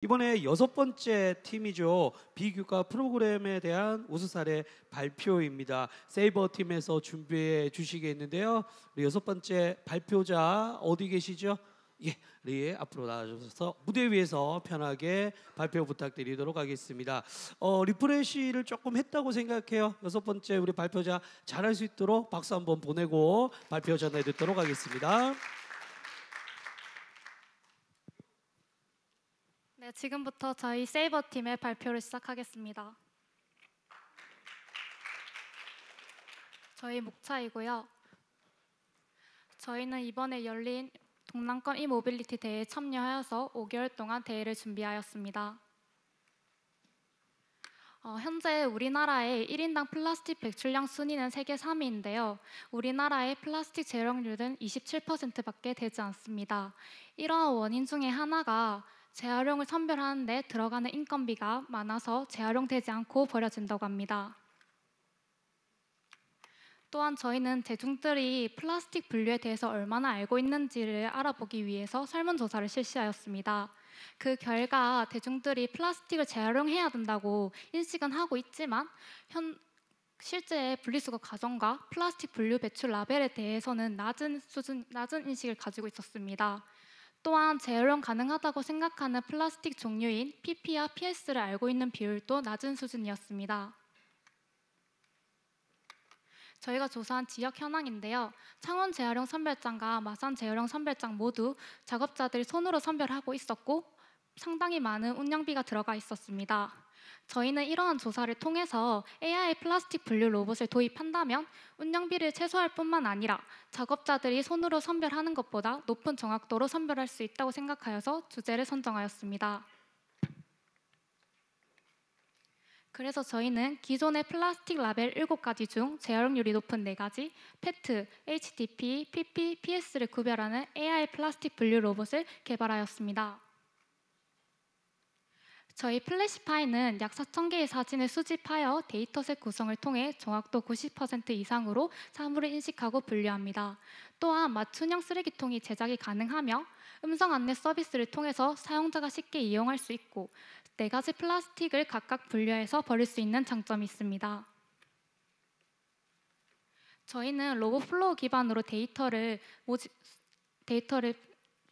이번에 6번째 팀이죠. 비교과 프로그램에 대한 우수 사례 발표입니다. 세이버 팀에서 준비해 주시겠는데요. 우리 6번째 발표자 어디 계시죠? 예, 우리 앞으로 나와주셔서 무대 위에서 편하게 발표 부탁드리도록 하겠습니다. 리프레시를 조금 했다고 생각해요. 6번째 우리 발표자 잘할 수 있도록 박수 한번 보내고 발표 전해 듣도록 하겠습니다. 네, 지금부터 저희 세이버 팀의 발표를 시작하겠습니다. 저희 목차이고요. 저희는 이번에 열린 동남권 이모빌리티 대회에 참여하여서 5개월 동안 대회를 준비하였습니다. 현재 우리나라의 1인당 플라스틱 배출량 순위는 세계 3위인데요. 우리나라의 플라스틱 재활용률은 27%밖에 되지 않습니다. 이러한 원인 중에 하나가 재활용을 선별하는 데 들어가는 인건비가 많아서 재활용되지 않고 버려진다고 합니다. 또한 저희는 대중들이 플라스틱 분류에 대해서 얼마나 알고 있는지를 알아보기 위해서 설문조사를 실시하였습니다. 그 결과 대중들이 플라스틱을 재활용해야 된다고 인식은 하고 있지만 실제 분리수거 과정과 플라스틱 분류 배출 라벨에 대해서는 낮은 인식을 가지고 있었습니다. 또한 재활용 가능하다고 생각하는 플라스틱 종류인 PP와 PS를 알고 있는 비율도 낮은 수준이었습니다. 저희가 조사한 지역 현황인데요. 창원 재활용 선별장과 마산 재활용 선별장 모두 작업자들이 손으로 선별하고 있었고 상당히 많은 운영비가 들어가 있었습니다. 저희는 이러한 조사를 통해서 AI 플라스틱 분류 로봇을 도입한다면 운영비를 최소화할 뿐만 아니라 작업자들이 손으로 선별하는 것보다 높은 정확도로 선별할 수 있다고 생각하여서 주제를 선정하였습니다. 그래서 저희는 기존의 플라스틱 라벨 7가지 중 재활용률이 높은 4가지 페트, HDP, PP, PS를 구별하는 AI 플라스틱 분류 로봇을 개발하였습니다. 저희 플래시파이는 약 4,000개의 사진을 수집하여 데이터셋 구성을 통해 정확도 90% 이상으로 사물을 인식하고 분류합니다. 또한 맞춤형 쓰레기통이 제작이 가능하며 음성 안내 서비스를 통해서 사용자가 쉽게 이용할 수 있고 4가지 플라스틱을 각각 분류해서 버릴 수 있는 장점이 있습니다. 저희는 로봇 플로우 기반으로 데이터를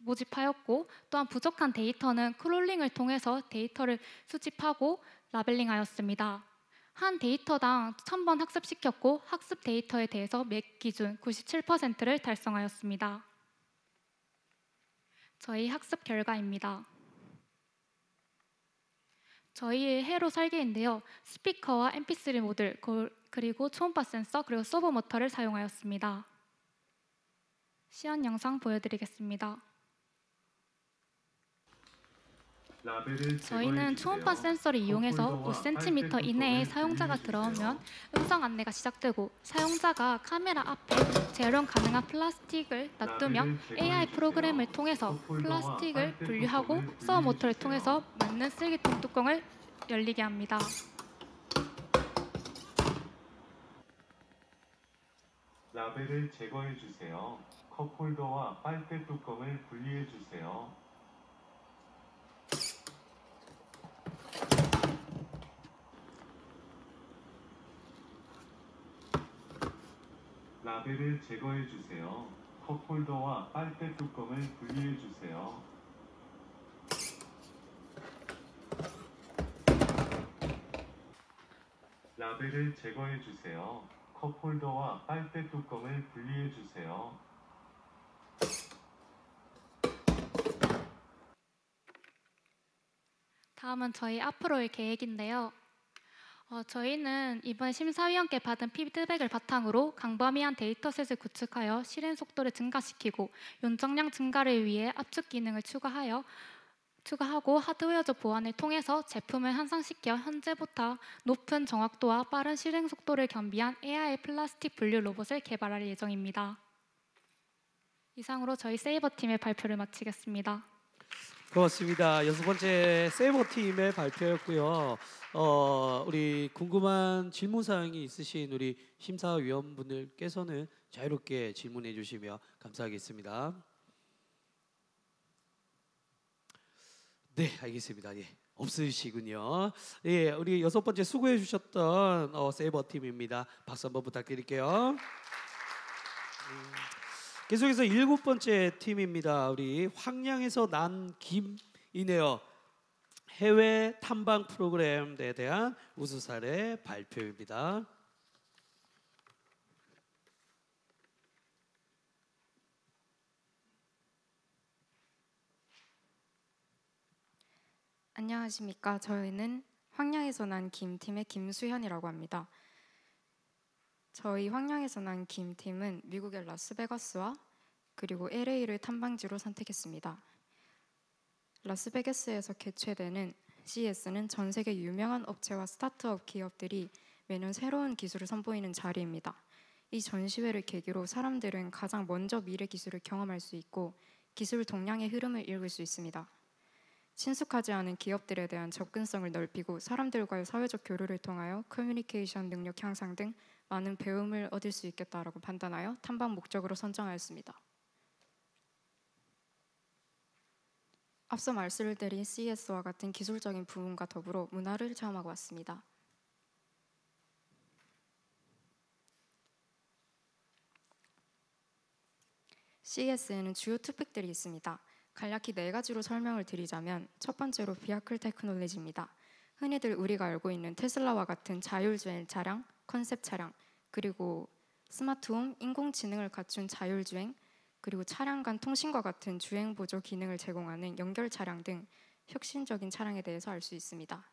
모집하였고 또한 부족한 데이터는 크롤링을 통해서 데이터를 수집하고 라벨링하였습니다. 한 데이터당 1,000번 학습시켰고 학습 데이터에 대해서 맥 기준 97%를 달성하였습니다. 저희 학습 결과입니다. 저희의 회로 설계인데요. 스피커와 mp3 모듈, 그리고 초음파 센서, 그리고 서버 모터를 사용하였습니다. 시연 영상 보여드리겠습니다. 저희는 초음파 센서를 이용해서 5cm 이내에 사용자가 들어오면 음성 안내가 시작되고 사용자가 카메라 앞에 재활용 가능한 플라스틱을 놔두면 AI 프로그램을 통해서 플라스틱을 분류하고 서버 모터를 통해서 맞는 쓰레기통 뚜껑을 열리게 합니다. 라벨을 제거해 주세요. 컵홀더와 빨대 뚜껑을 분리해 주세요. 라벨을 제거해 주세요. 컵홀더와 빨대 뚜껑을 분리해 주세요. 라벨을 제거해 주세요. 컵홀더와 빨대 뚜껑을 분리해 주세요. 다음은 저희 앞으로의 계획인데요. 저희는 이번 심사위원께 받은 피드백을 바탕으로 광범위한 데이터셋을 구축하여 실행 속도를 증가시키고 연정량 증가를 위해 압축 기능을 추가하고 하드웨어적 보완을 통해서 제품을 향상시켜 현재보다 높은 정확도와 빠른 실행 속도를 겸비한 AI 플라스틱 분류 로봇을 개발할 예정입니다. 이상으로 저희 세이버 팀의 발표를 마치겠습니다. 고맙습니다. 6번째 세이버 팀의 발표였고요. 우리 궁금한 질문 사항이 있으신 우리 심사위원분들께서는 자유롭게 질문해 주시면 감사하겠습니다. 네, 알겠습니다. 예, 없으시군요. 예, 우리 여섯 번째 수고해 주셨던 세이버 팀입니다. 박수 한번 부탁드릴게요. 계속해서 일곱 번째 팀입니다. 우리 황량에서 난 김이네요. 해외 탐방 프로그램에 대한 우수 사례 발표입니다. 안녕하십니까. 저희는 황량에서 난 김팀의 김수현이라고 합니다. 저희 황량에서 난 김팀은 미국의 라스베가스와 그리고 LA를 탐방지로 선택했습니다. 라스베가스에서 개최되는 CES는 전 세계 유명한 업체와 스타트업 기업들이 매년 새로운 기술을 선보이는 자리입니다. 이 전시회를 계기로 사람들은 가장 먼저 미래 기술을 경험할 수 있고 기술 동향의 흐름을 읽을 수 있습니다. 친숙하지 않은 기업들에 대한 접근성을 넓히고 사람들과의 사회적 교류를 통하여 커뮤니케이션 능력 향상 등 많은 배움을 얻을 수 있겠다라고 판단하여 탐방 목적으로 선정하였습니다. 앞서 말씀을 드린 CES와 같은 기술적인 부분과 더불어 문화를 체험하고 왔습니다. CES에는 주요 토픽들이 있습니다. 간략히 4가지로 설명을 드리자면 첫 번째로 비아클 테크놀로지입니다. 흔히들 우리가 알고 있는 테슬라와 같은 자율주행 차량, 컨셉 차량, 그리고 스마트홈, 인공지능을 갖춘 자율주행, 그리고 차량 간 통신과 같은 주행 보조 기능을 제공하는 연결 차량 등 혁신적인 차량에 대해서 알 수 있습니다.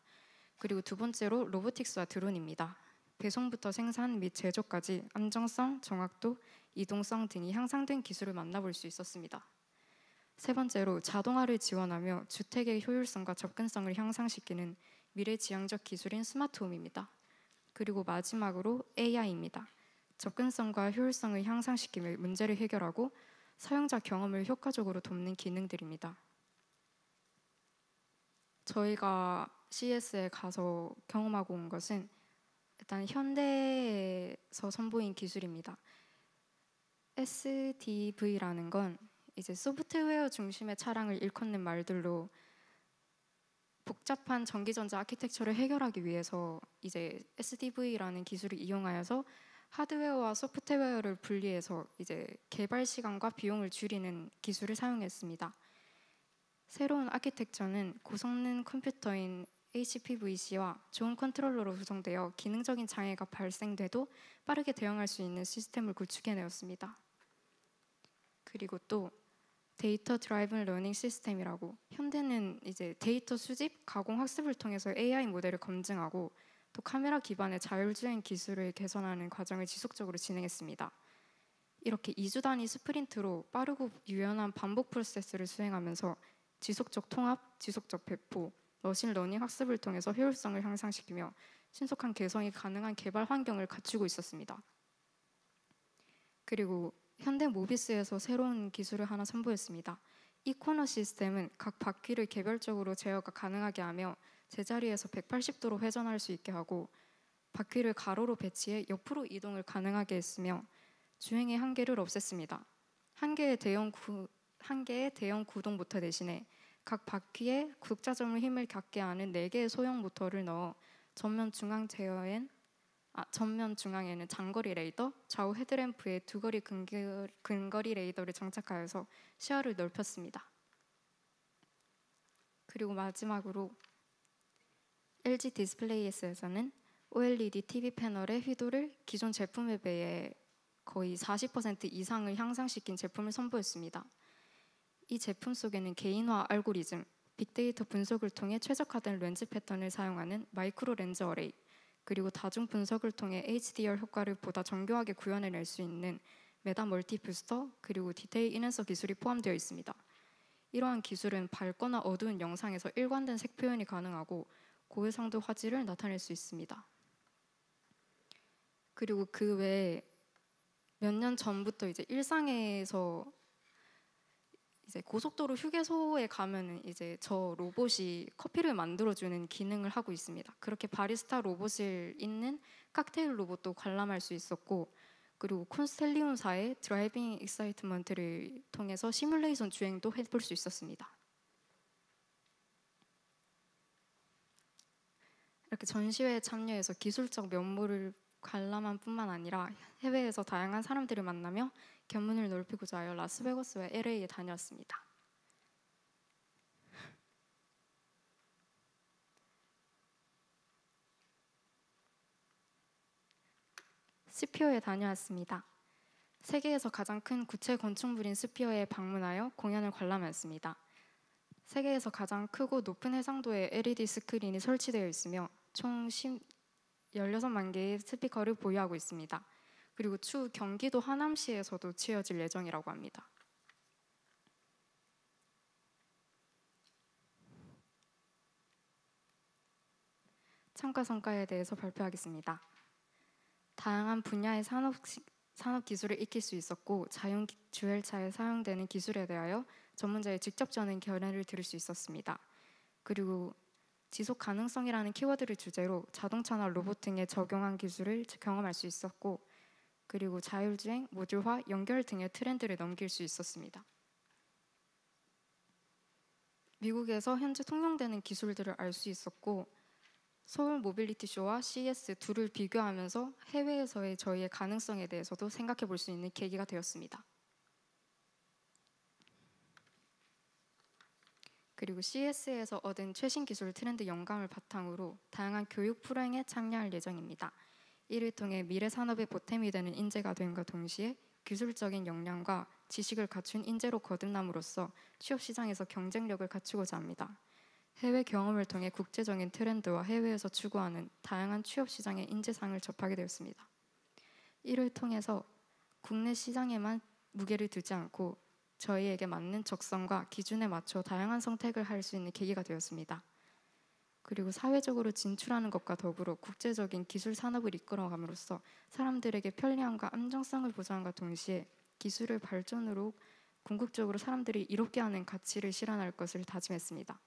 그리고 두 번째로 로보틱스와 드론입니다. 배송부터 생산 및 제조까지 안정성, 정확도, 이동성 등이 향상된 기술을 만나볼 수 있었습니다. 세 번째로 자동화를 지원하며 주택의 효율성과 접근성을 향상시키는 미래지향적 기술인 스마트홈입니다. 그리고 마지막으로 AI입니다. 접근성과 효율성을 향상시키며 문제를 해결하고 사용자 경험을 효과적으로 돕는 기능들입니다. 저희가 CES에 가서 경험하고 온 것은 일단 현대에서 선보인 기술입니다. SDV라는 건 이제 소프트웨어 중심의 차량을 일컫는 말들로 복잡한 전기전자 아키텍처를 해결하기 위해서 이제 SDV라는 기술을 이용하여서 하드웨어와 소프트웨어를 분리해서 이제 개발 시간과 비용을 줄이는 기술을 사용했습니다. 새로운 아키텍처는 고성능 컴퓨터인 HPVC와 좋은 컨트롤러로 구성되어 기능적인 장애가 발생돼도 빠르게 대응할 수 있는 시스템을 구축해내었습니다. 그리고 또 데이터 드라이븐 러닝 시스템이라고 현대는 이제 데이터 수집, 가공, 학습을 통해서 AI 모델을 검증하고 또 카메라 기반의 자율주행 기술을 개선하는 과정을 지속적으로 진행했습니다. 이렇게 2주 단위 스프린트로 빠르고 유연한 반복 프로세스를 수행하면서 지속적 통합, 지속적 배포, 머신러닝 학습을 통해서 효율성을 향상시키며 신속한 개성이 가능한 개발 환경을 갖추고 있었습니다. 그리고 현대 모비스에서 새로운 기술을 하나 선보였습니다. 이 코너 시스템은 각 바퀴를 개별적으로 제어가 가능하게 하며 제자리에서 180도로 회전할 수 있게 하고 바퀴를 가로로 배치해 옆으로 이동을 가능하게 했으며 주행의 한계를 없앴습니다. 한 개의 대형 구동 모터 대신에 각 바퀴에 국자점을 힘을 갖게 하는 4개의 소형 모터를 넣어 전면 중앙에는 장거리 레이더, 좌우 헤드램프에 두거리 근거리 레이더를 장착하여서 시야를 넓혔습니다. 그리고 마지막으로 LG 디스플레이에서는 OLED TV 패널의 휘도를 기존 제품에 비해 거의 40% 이상을 향상시킨 제품을 선보였습니다. 이 제품 속에는 개인화 알고리즘, 빅데이터 분석을 통해 최적화된 렌즈 패턴을 사용하는 마이크로 렌즈 어레이, 그리고 다중 분석을 통해 HDR 효과를 보다 정교하게 구현해낼 수 있는 메다 멀티 부스터, 그리고 디테일 인핸서 기술이 포함되어 있습니다. 이러한 기술은 밝거나 어두운 영상에서 일관된 색 표현이 가능하고 고해상도 화질을 나타낼 수 있습니다. 그리고 그 외에 몇 년 전부터 이제 일상에서 이제 고속도로 휴게소에 가면은 이제 저 로봇이 커피를 만들어주는 기능을 하고 있습니다. 그렇게 바리스타 로봇을 있는 칵테일 로봇도 관람할 수 있었고, 그리고 콘스텔리온사의 드라이빙 익사이트먼트를 통해서 시뮬레이션 주행도 해볼 수 있었습니다. 이렇게 전시회에 참여해서 기술적 면모를 관람한 뿐만 아니라 해외에서 다양한 사람들을 만나며 견문을 넓히고자 하여 라스베거스와 LA에 다녀왔습니다. 스피어에 다녀왔습니다. 세계에서 가장 큰 구체 건축물인 스피어에 방문하여 공연을 관람했습니다. 세계에서 가장 크고 높은 해상도의 LED 스크린이 설치되어 있으며 총 16만 개의 스피커를 보유하고 있습니다. 그리고 추후 경기도 하남시에서도 지어질 예정이라고 합니다. 참가 성과에 대해서 발표하겠습니다. 다양한 분야의 산업 기술을 익힐 수 있었고 자율 주행차에 사용되는 기술에 대하여 전문자의 직접적인 견해를 들을 수 있었습니다. 그리고 지속 가능성이라는 키워드를 주제로 자동차나 로봇 등에 적용한 기술을 경험할 수 있었고, 그리고 자율주행, 모듈화, 연결 등의 트렌드를 넘길 수 있었습니다. 미국에서 현재 통용되는 기술들을 알 수 있었고, 서울 모빌리티 쇼와 CES 둘을 비교하면서 해외에서의 저희의 가능성에 대해서도 생각해 볼 수 있는 계기가 되었습니다. 그리고 CES에서 얻은 최신 기술 트렌드 영감을 바탕으로 다양한 교육 프로그램에 참여할 예정입니다. 이를 통해 미래 산업의 보탬이 되는 인재가 됨과 동시에 기술적인 역량과 지식을 갖춘 인재로 거듭남으로써 취업 시장에서 경쟁력을 갖추고자 합니다. 해외 경험을 통해 국제적인 트렌드와 해외에서 추구하는 다양한 취업 시장의 인재상을 접하게 되었습니다. 이를 통해서 국내 시장에만 무게를 두지 않고 저희에게 맞는 적성과 기준에 맞춰 다양한 선택을 할 수 있는 계기가 되었습니다. 그리고 사회적으로 진출하는 것과 더불어 국제적인 기술 산업을 이끌어감으로써 사람들에게 편리함과 안정성을 보장함과 동시에 기술의 발전으로 궁극적으로 사람들이 이롭게 하는 가치를 실현할 것을 다짐했습니다.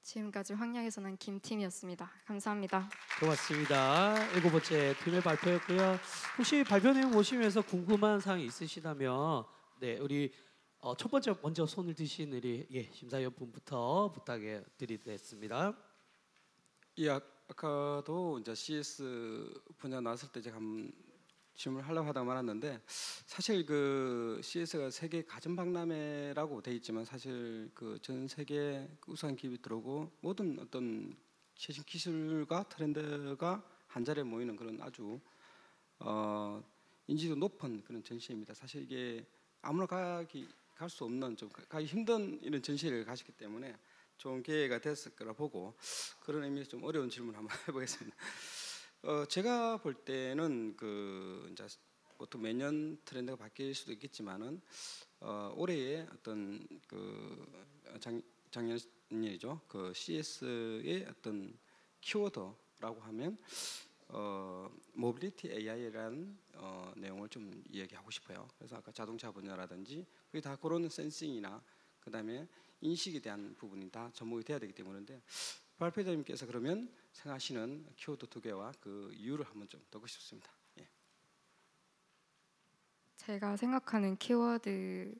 지금까지 황량에서 난 김팀이었습니다. 감사합니다. 고맙습니다. 7번째 팀의 발표였고요. 혹시 발표 내용 보시면서 궁금한 사항이 있으시다면 네, 우리 첫 번째 먼저 손을 드신 우리 심사위원분부터 부탁해 드리겠습니다. 예, 아까도 이제 CS 분야 나왔을 때 제가 한번 질문을 하려고 하다가 말았는데, 사실 그 CS가 세계 가전박람회라고 돼 있지만 사실 그 전 세계 우수한 기업이 들어오고 모든 어떤 최신 기술과 트렌드가 한 자리에 모이는 그런 아주 인지도 높은 그런 전시회입니다. 사실 이게 아무나 갈 수 없는, 좀 가기 힘든 이런 전시회를 가셨기 때문에 좋은 기회가 됐을 거라 보고, 그런 의미에서 좀 어려운 질문 한번 해보겠습니다. 제가 볼 때는 그 이제 보통 매년 트렌드가 바뀔 수도 있겠지만은 올해의 어떤 그 작년이죠. 그 CS의 어떤 키워드라고 하면 모빌리티 AI라는 내용을 좀 이야기하고 싶어요. 그래서 아까 자동차 분야라든지 그게 다 그런 센싱이나 그다음에 인식에 대한 부분이 다 접목이 돼야 되기 때문인데, 발표자님께서 그러면 생각하시는 키워드 2개와 그 이유를 한번 좀 듣고 싶습니다. 예. 제가 생각하는 키워드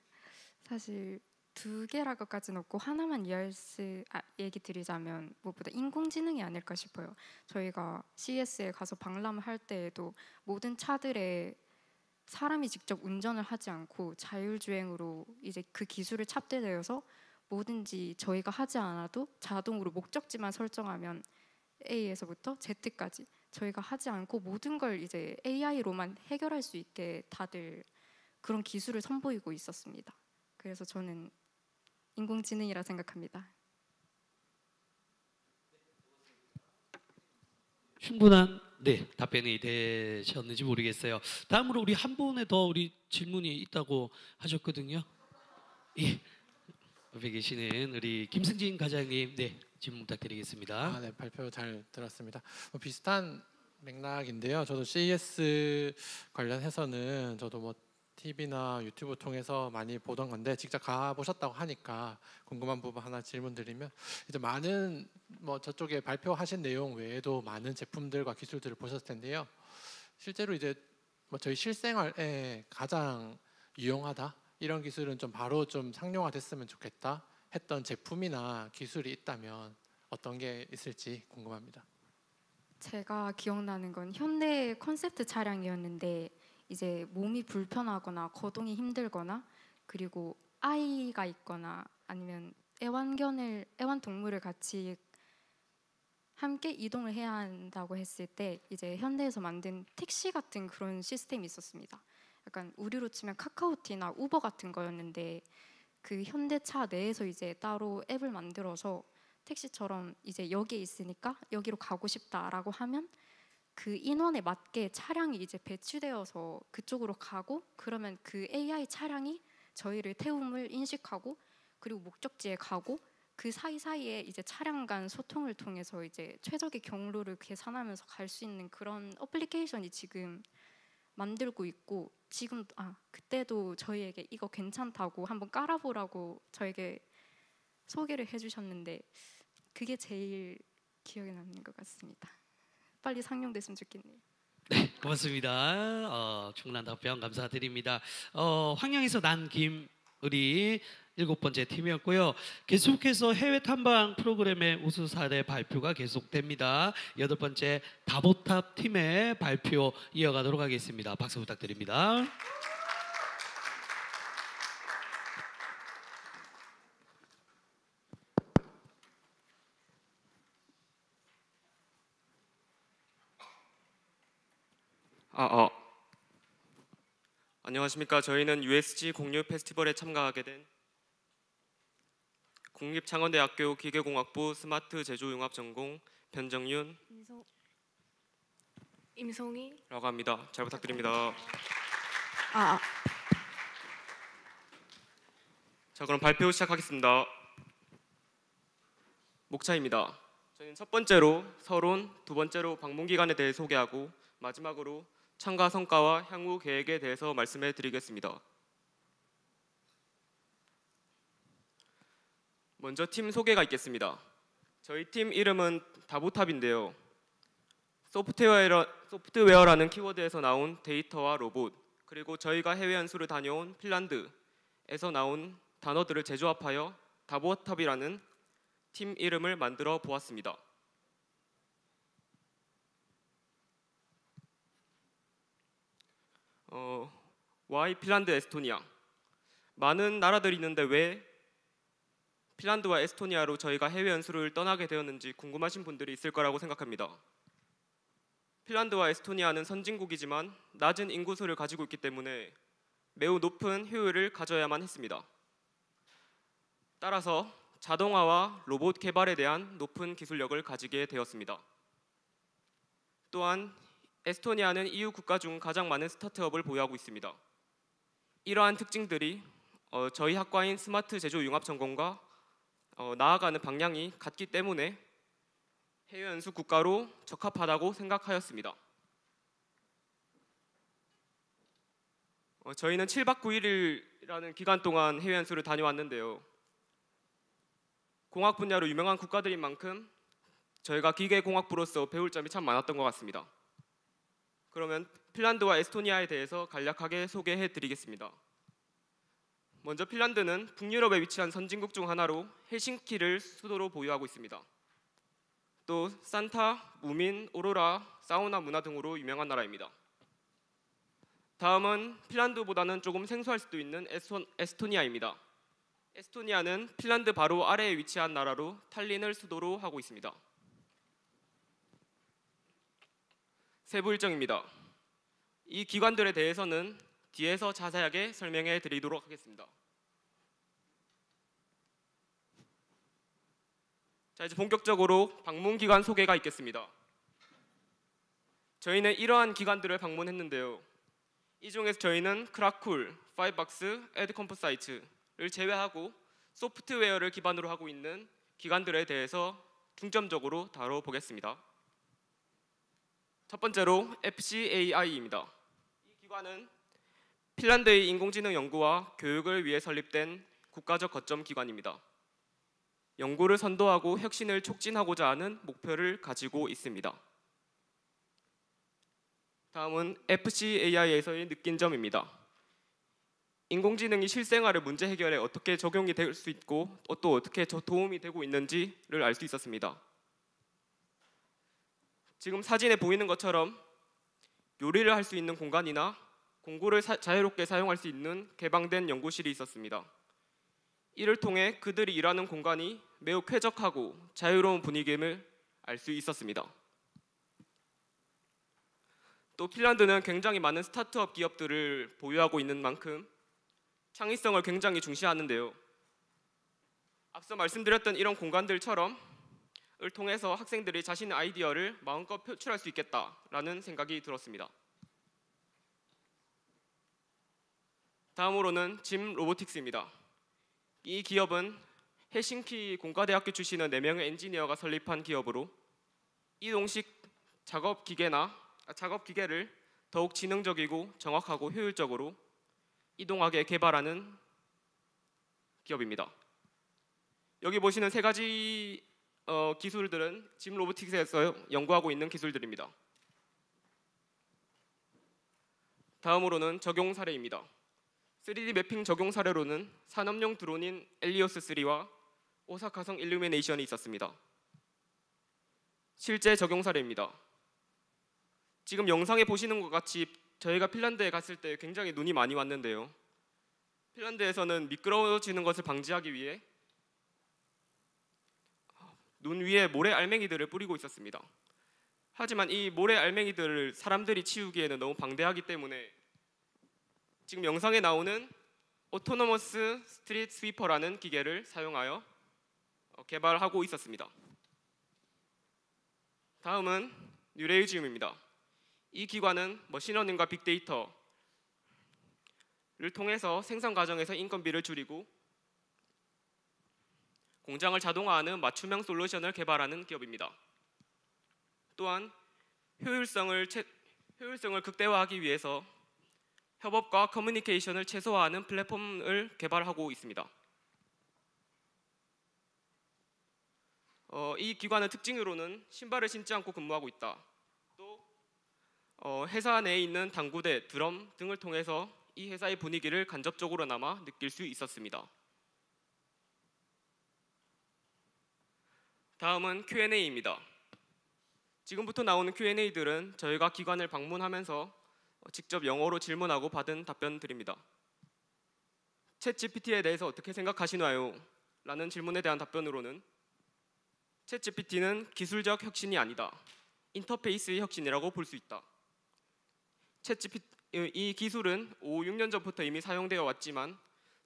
사실 2개라고까지는 없고 하나만 얘기 드리자면 무엇보다 인공지능이 아닐까 싶어요. 저희가 CES에 가서 박람회 할 때에도 모든 차들에 사람이 직접 운전을 하지 않고 자율주행으로 이제 그 기술을 탑재되어서 뭐든지 저희가 하지 않아도 자동으로 목적지만 설정하면 A에서부터 Z까지 저희가 하지 않고 모든 걸 이제 AI로만 해결할 수 있게 다들 그런 기술을 선보이고 있었습니다. 그래서 저는 인공지능이라 생각합니다. 충분한 답변이 되셨는지 모르겠어요. 다음으로 우리 한 분의 더 우리 질문이 있다고 하셨거든요. 예, 옆에 계시는 우리 김승진 과장님, 질문 부탁드리겠습니다. 네, 발표 잘 들었습니다. 비슷한 맥락인데요. 저도 CES 관련해서는 저도 TV나 유튜브 통해서 많이 보던 건데 직접 가보셨다고 하니까 궁금한 부분 하나 질문드리면, 이제 많은 저쪽에 발표하신 내용 외에도 많은 제품들과 기술들을 보셨을 텐데요. 실제로 이제 저희 실생활에 가장 유용하다, 이런 기술은 좀 바로 좀 상용화됐으면 좋겠다 했던 제품이나 기술이 있다면 어떤 게 있을지 궁금합니다. 제가 기억나는 건 현대 컨셉트 차량이었는데 이제 몸이 불편하거나 거동이 힘들거나 그리고 아이가 있거나 아니면 애완동물을 같이 함께 이동을 해야 한다고 했을 때 이제 현대에서 만든 택시 같은 그런 시스템이 있었습니다. 약간 우리로 치면 카카오티나 우버 같은 거였는데 그 현대차 내에서 이제 따로 앱을 만들어서 택시처럼 이제 여기에 있으니까 여기로 가고 싶다라고 하면 그 인원에 맞게 차량이 이제 배치되어서 그쪽으로 가고 그러면 그 AI 차량이 저희를 태움을 인식하고 그리고 목적지에 가고 그 사이사이에 이제 차량 간 소통을 통해서 이제 최적의 경로를 계산하면서 갈 수 있는 그런 어플리케이션이 지금 만들고 있고 지금 그때도 저희에게 이거 괜찮다고 한번 깔아보라고 저에게 소개를 해주셨는데 그게 제일 기억에 남는 것 같습니다. 빨리 상용됐으면 좋겠네요. 고맙습니다. 충분한 답변 감사드립니다. 황양에서 난 김 우리 7번째 팀이었고요. 계속해서 해외 탐방 프로그램의 우수 사례 발표가 계속됩니다. 8번째 다보탑 팀의 발표 이어가도록 하겠습니다. 박수 부탁드립니다. 안녕하십니까. 저희는 USG 공유 페스티벌에 참가하게 된 국립창원대학교 기계공학부 스마트 제조융합 전공 변정윤 임송이라고 합니다. 잘 부탁드립니다. 자, 그럼 발표 시작하겠습니다. 목차입니다. 저희는 첫 번째로 서론, 두 번째로 방문 기간에 대해 소개하고 마지막으로 참가 성과와 향후 계획에 대해서 말씀해 드리겠습니다. 먼저 팀 소개가 있겠습니다. 저희 팀 이름은 다보탑인데요. 소프트웨어라는 키워드에서 나온 데이터와 로봇, 그리고 저희가 해외 연수를 다녀온 핀란드에서 나온 단어들을 재조합하여 다보탑이라는 팀 이름을 만들어 보았습니다. Why 핀란드, 에스토니아? 많은 나라들이 있는데 왜 핀란드와 에스토니아로 저희가 해외 연수를 떠나게 되었는지 궁금하신 분들이 있을 거라고 생각합니다. 핀란드와 에스토니아는 선진국이지만 낮은 인구수를 가지고 있기 때문에 매우 높은 효율을 가져야만 했습니다. 따라서 자동화와 로봇 개발에 대한 높은 기술력을 가지게 되었습니다. 또한 에스토니아는 EU 국가 중 가장 많은 스타트업을 보유하고 있습니다. 이러한 특징들이 저희 학과인 스마트 제조 융합 전공과 나아가는 방향이 같기 때문에 해외 연수 국가로 적합하다고 생각하였습니다. 저희는 7박 9일이라는 기간 동안 해외 연수를 다녀왔는데요. 공학 분야로 유명한 국가들인 만큼 저희가 기계공학부로서 배울 점이 참 많았던 것 같습니다. 그러면 핀란드와 에스토니아에 대해서 간략하게 소개해 드리겠습니다. 먼저 핀란드는 북유럽에 위치한 선진국 중 하나로 헬싱키를 수도로 보유하고 있습니다. 또 산타, 무민, 오로라, 사우나 문화 등으로 유명한 나라입니다. 다음은 핀란드보다는 조금 생소할 수도 있는 에스토니아입니다. 에스토니아는 핀란드 바로 아래에 위치한 나라로 탈린을 수도로 하고 있습니다. 세부 일정입니다. 이 기관들에 대해서는 뒤에서 자세하게 설명해 드리도록 하겠습니다. 자, 이제 본격적으로 방문 기관 소개가 있겠습니다. 저희는 이러한 기관들을 방문했는데요. 이 중에서 저희는 크라쿨, 파이박스, 에드컴포사이트를 제외하고 소프트웨어를 기반으로 하고 있는 기관들에 대해서 중점적으로 다뤄보겠습니다. 첫 번째로 FCAI입니다. 이 기관은 핀란드의 인공지능 연구와 교육을 위해 설립된 국가적 거점 기관입니다. 연구를 선도하고 혁신을 촉진하고자 하는 목표를 가지고 있습니다. 다음은 FCAI에서의 느낀 점입니다. 인공지능이 실생활의 문제 해결에 어떻게 적용이 될 수 있고 또 어떻게 도움이 되고 있는지를 알 수 있었습니다. 지금 사진에 보이는 것처럼 요리를 할 수 있는 공간이나 공구를 자유롭게 사용할 수 있는 개방된 연구실이 있었습니다. 이를 통해 그들이 일하는 공간이 매우 쾌적하고 자유로운 분위기임을 알 수 있었습니다. 또 핀란드는 굉장히 많은 스타트업 기업들을 보유하고 있는 만큼 창의성을 굉장히 중시하는데요. 앞서 말씀드렸던 이런 공간들처럼 을 통해서 학생들이 자신의 아이디어를 마음껏 표출할 수 있겠다라는 생각이 들었습니다. 다음으로는 짐 로보틱스입니다. 이 기업은 헬싱키 공과대학교 출신의 4명의 엔지니어가 설립한 기업으로 이동식 작업 기계를 더욱 지능적이고 정확하고 효율적으로 이동하게 개발하는 기업입니다. 여기 보시는 3가지 기술들은 짐 로보틱스에서 연구하고 있는 기술들입니다. 다음으로는 적용 사례입니다. 3D 매핑 적용 사례로는 산업용 드론인 엘리오스 3와 오사카성 일루미네이션이 있었습니다. 실제 적용 사례입니다. 지금 영상에 보시는 것 같이 저희가 핀란드에 갔을 때 굉장히 눈이 많이 왔는데요. 핀란드에서는 미끄러워지는 것을 방지하기 위해 눈 위에 모래 알맹이들을 뿌리고 있었습니다. 하지만 이 모래 알맹이들을 사람들이 치우기에는 너무 방대하기 때문에 지금 영상에 나오는 오토노머스 스트리트 스위퍼라는 기계를 사용하여 개발하고 있었습니다. 다음은 뉴레이지움입니다. 이 기관은 머신러닝과 빅데이터를 통해서 생산 과정에서 인건비를 줄이고 공장을 자동화하는 맞춤형 솔루션을 개발하는 기업입니다. 또한 효율성을 극대화하기 위해서 협업과 커뮤니케이션을 최소화하는 플랫폼을 개발하고 있습니다. 이 기관의 특징으로는 신발을 신지 않고 근무하고 있다. 또 회사 내에 있는 당구대, 드럼 등을 통해서 이 회사의 분위기를 간접적으로나마 느낄 수 있었습니다. 다음은 Q&A입니다. 지금부터 나오는 Q&A들은 저희가 기관을 방문하면서 직접 영어로 질문하고 받은 답변들입니다. 챗GPT에 대해서 어떻게 생각하시나요? 라는 질문에 대한 답변으로는 챗GPT는 기술적 혁신이 아니다. 인터페이스의 혁신이라고 볼 수 있다. 이 기술은 5, 6년 전부터 이미 사용되어 왔지만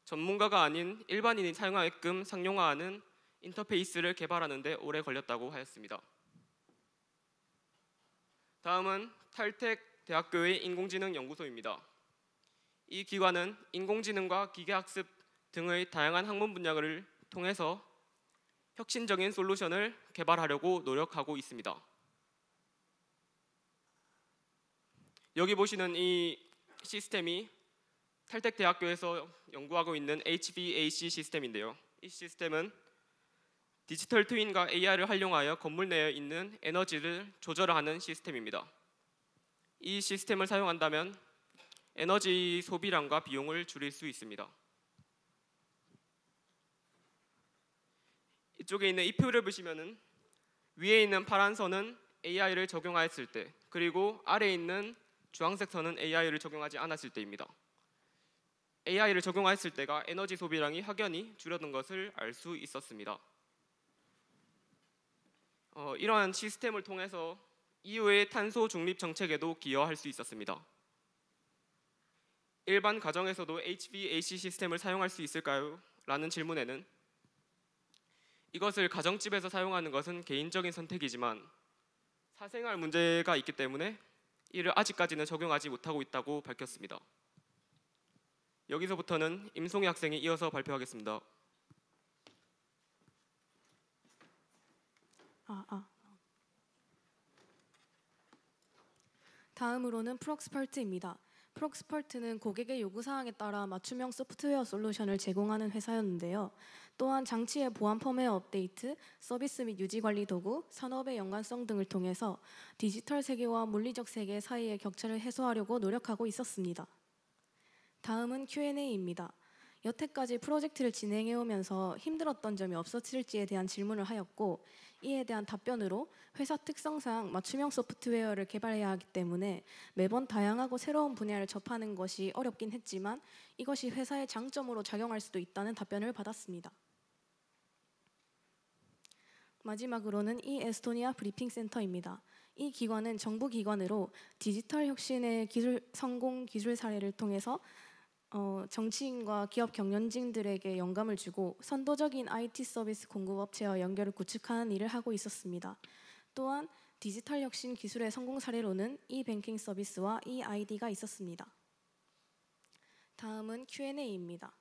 전문가가 아닌 일반인이 사용하게끔 상용화하는 인터페이스를 개발하는 데 오래 걸렸다고 하였습니다. 다음은 탈텍 대학교의 인공지능 연구소입니다. 이 기관은 인공지능과 기계학습 등의 다양한 학문 분야를 통해서 혁신적인 솔루션을 개발하려고 노력하고 있습니다. 여기 보시는 이 시스템이 탈텍 대학교에서 연구하고 있는 HVAC 시스템인데요. 이 시스템은 디지털 트윈과 AI를 활용하여 건물 내에 있는 에너지를 조절하는 시스템입니다. 이 시스템을 사용한다면 에너지 소비량과 비용을 줄일 수 있습니다. 이쪽에 있는 이 표를 보시면은 위에 있는 파란 선은 AI를 적용하였을 때, 그리고 아래에 있는 주황색 선은 AI를 적용하지 않았을 때입니다. AI를 적용하였을 때가 에너지 소비량이 확연히 줄어든 것을 알 수 있었습니다. 이러한 시스템을 통해서 이후의 탄소 중립 정책에도 기여할 수 있었습니다. 일반 가정에서도 HVAC 시스템을 사용할 수 있을까요? 라는 질문에는 이것을 가정집에서 사용하는 것은 개인적인 선택이지만 사생활 문제가 있기 때문에 이를 아직까지는 적용하지 못하고 있다고 밝혔습니다. 여기서부터는 임송희 학생이 이어서 발표하겠습니다. 다음으로는 프록스펄트입니다. 프록스펄트는 고객의 요구사항에 따라 맞춤형 소프트웨어 솔루션을 제공하는 회사였는데요. 또한 장치의 보안 펌웨어 업데이트, 서비스 및 유지 관리 도구, 산업의 연관성 등을 통해서 디지털 세계와 물리적 세계 사이의 격차를 해소하려고 노력하고 있었습니다. 다음은 Q&A입니다. 여태까지 프로젝트를 진행해 오면서 힘들었던 점이 없었을지에 대한 질문을 하였고, 이에 대한 답변으로 회사 특성상 맞춤형 소프트웨어를 개발해야 하기 때문에 매번 다양하고 새로운 분야를 접하는 것이 어렵긴 했지만 이것이 회사의 장점으로 작용할 수도 있다는 답변을 받았습니다. 마지막으로는 이 에스토니아 브리핑 센터입니다. 이 기관은 정부 기관으로 디지털 혁신의 성공 기술 사례를 통해서 정치인과 기업 경영진들에게 영감을 주고 선도적인 IT 서비스 공급업체와 연결을 구축하는 일을 하고 있었습니다. 또한 디지털 혁신 기술의 성공 사례로는 이뱅킹 서비스와 이아이디가 있었습니다. 다음은 Q&A입니다.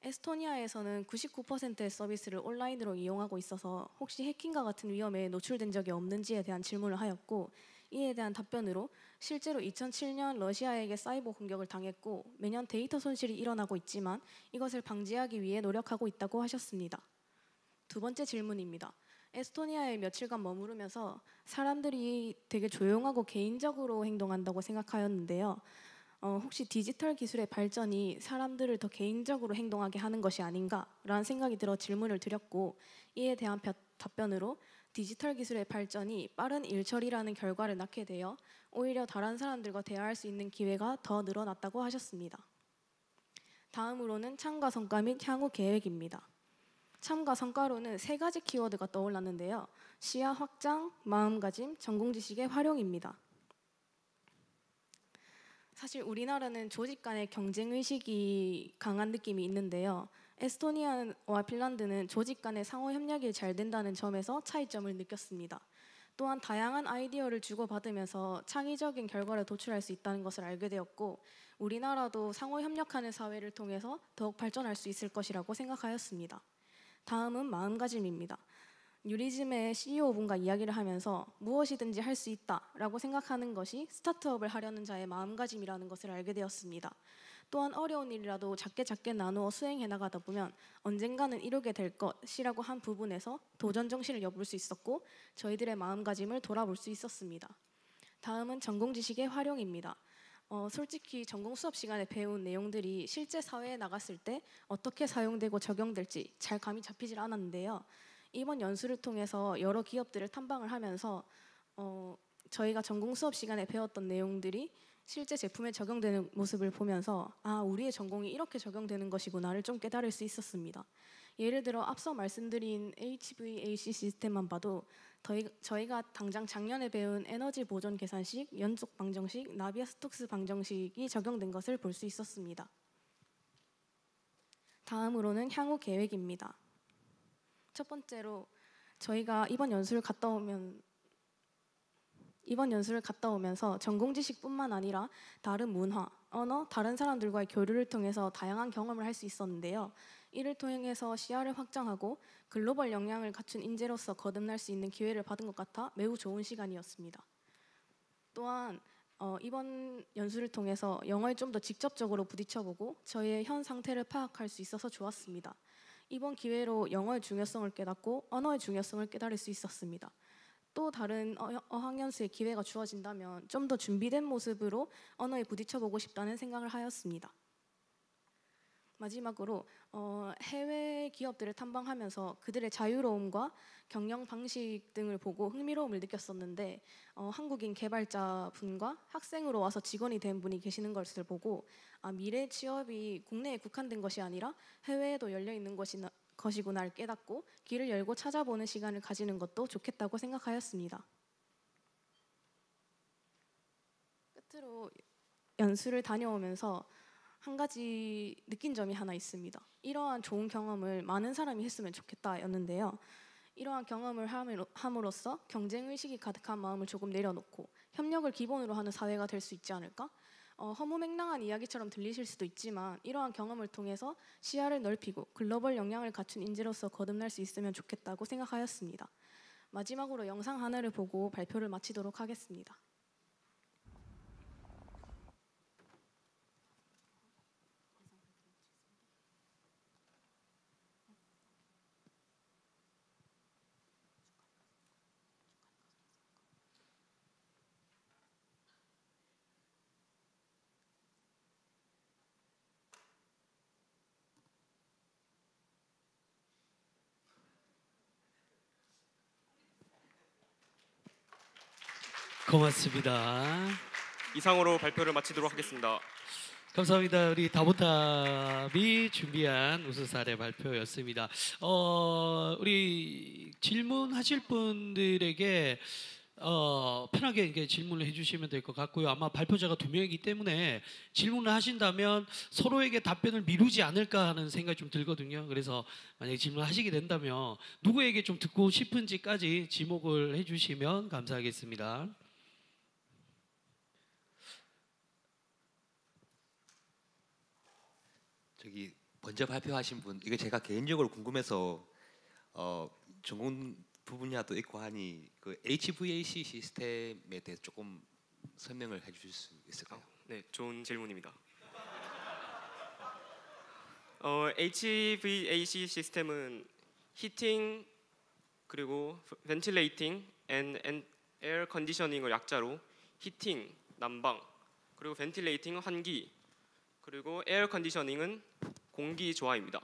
에스토니아에서는 99%의 서비스를 온라인으로 이용하고 있어서 혹시 해킹과 같은 위험에 노출된 적이 없는지에 대한 질문을 하였고, 이에 대한 답변으로 실제로 2007년 러시아에게 사이버 공격을 당했고 매년 데이터 손실이 일어나고 있지만 이것을 방지하기 위해 노력하고 있다고 하셨습니다. 두 번째 질문입니다. 에스토니아에 며칠간 머무르면서 사람들이 되게 조용하고 개인적으로 행동한다고 생각하였는데요. 혹시 디지털 기술의 발전이 사람들을 더 개인적으로 행동하게 하는 것이 아닌가라는 생각이 들어 질문을 드렸고, 이에 대한 답변으로 디지털 기술의 발전이 빠른 일처리라는 결과를 낳게 되어 오히려 다른 사람들과 대화할 수 있는 기회가 더 늘어났다고 하셨습니다. 다음으로는 참가 성과 및 향후 계획입니다. 참가 성과로는 3가지 키워드가 떠올랐는데요. 시야 확장, 마음가짐, 전공 지식의 활용입니다. 사실 우리나라는 조직 간의 경쟁 의식이 강한 느낌이 있는데요. 에스토니아와 핀란드는 조직 간의 상호 협력이 잘 된다는 점에서 차이점을 느꼈습니다. 또한 다양한 아이디어를 주고받으면서 창의적인 결과를 도출할 수 있다는 것을 알게 되었고, 우리나라도 상호 협력하는 사회를 통해서 더욱 발전할 수 있을 것이라고 생각하였습니다. 다음은 마음가짐입니다. 유리즘의 CEO분과 이야기를 하면서 무엇이든지 할 수 있다라고 생각하는 것이 스타트업을 하려는 자의 마음가짐이라는 것을 알게 되었습니다. 또한 어려운 일이라도 작게 나누어 수행해 나가다 보면 언젠가는 이루게 될 것이라고 한 부분에서 도전 정신을 엿볼 수 있었고 저희들의 마음가짐을 돌아볼 수 있었습니다. 다음은 전공 지식의 활용입니다. 솔직히 전공 수업 시간에 배운 내용들이 실제 사회에 나갔을 때 어떻게 사용되고 적용될지 잘 감이 잡히질 않았는데요. 이번 연수를 통해서 여러 기업들을 탐방을 하면서 저희가 전공 수업 시간에 배웠던 내용들이 실제 제품에 적용되는 모습을 보면서 우리의 전공이 이렇게 적용되는 것이구나를 좀 깨달을 수 있었습니다. 예를 들어 앞서 말씀드린 HVAC 시스템만 봐도 저희가 당장 작년에 배운 에너지 보존 계산식, 연속 방정식, 나비아 스톡스 방정식이 적용된 것을 볼 수 있었습니다. 다음으로는 향후 계획입니다. 첫 번째로 저희가 이번 연수를 갔다 오면서 전공 지식뿐만 아니라 다른 문화, 언어, 다른 사람들과의 교류를 통해서 다양한 경험을 할 수 있었는데요. 이를 통해서 시야를 확장하고 글로벌 역량을 갖춘 인재로서 거듭날 수 있는 기회를 받은 것 같아 매우 좋은 시간이었습니다. 또한 이번 연수를 통해서 영어에 좀 더 직접적으로 부딪혀보고 저희의 현 상태를 파악할 수 있어서 좋았습니다. 이번 기회로 영어의 중요성을 깨닫고 언어의 중요성을 깨달을 수 있었습니다. 또 다른 어학연수의 기회가 주어진다면 좀 더 준비된 모습으로 언어에 부딪혀보고 싶다는 생각을 하였습니다. 마지막으로 해외 기업들을 탐방하면서 그들의 자유로움과 경영 방식 등을 보고 흥미로움을 느꼈었는데 한국인 개발자분과 학생으로 와서 직원이 된 분이 계시는 것을 보고 미래 취업이 국내에 국한된 것이 아니라 해외에도 열려있는 것이구나를 깨닫고 길을 열고 찾아보는 시간을 가지는 것도 좋겠다고 생각하였습니다. 끝으로 연수를 다녀오면서 한 가지 느낀 점이 하나 있습니다. 이러한 좋은 경험을 많은 사람이 했으면 좋겠다였는데요. 이러한 경험을 함으로써 경쟁의식이 가득한 마음을 조금 내려놓고 협력을 기본으로 하는 사회가 될 수 있지 않을까? 허무맹랑한 이야기처럼 들리실 수도 있지만 이러한 경험을 통해서 시야를 넓히고 글로벌 역량을 갖춘 인재로서 거듭날 수 있으면 좋겠다고 생각하였습니다. 마지막으로 영상 하나를 보고 발표를 마치도록 하겠습니다. 고맙습니다. 이상으로 발표를 마치도록 하겠습니다. 감사합니다. 우리 다보탑이 준비한 우수 사례 발표였습니다. 우리 질문하실 분들에게 편하게 이렇게 질문을 해주시면 될 것 같고요. 아마 발표자가 2명이기 때문에 질문을 하신다면 서로에게 답변을 미루지 않을까 하는 생각이 좀 들거든요. 그래서 만약에 질문하시게 된다면 누구에게 좀 듣고 싶은지까지 지목을 해주시면 감사하겠습니다. 저기 먼저 발표하신 분, 이거 제가 개인적으로 궁금해서 전공 분야도 있고 하니 그 HVAC 시스템에 대해서 조금 설명을 해주실 수 있을까요? 네, 좋은 질문입니다. HVAC 시스템은 히팅 그리고 벤틸레이팅 앤 에어 컨디셔닝을 약자로 히팅, 난방, 그리고 벤틸레이팅, 환기, 그리고 에어 컨디셔닝은 공기 조화입니다.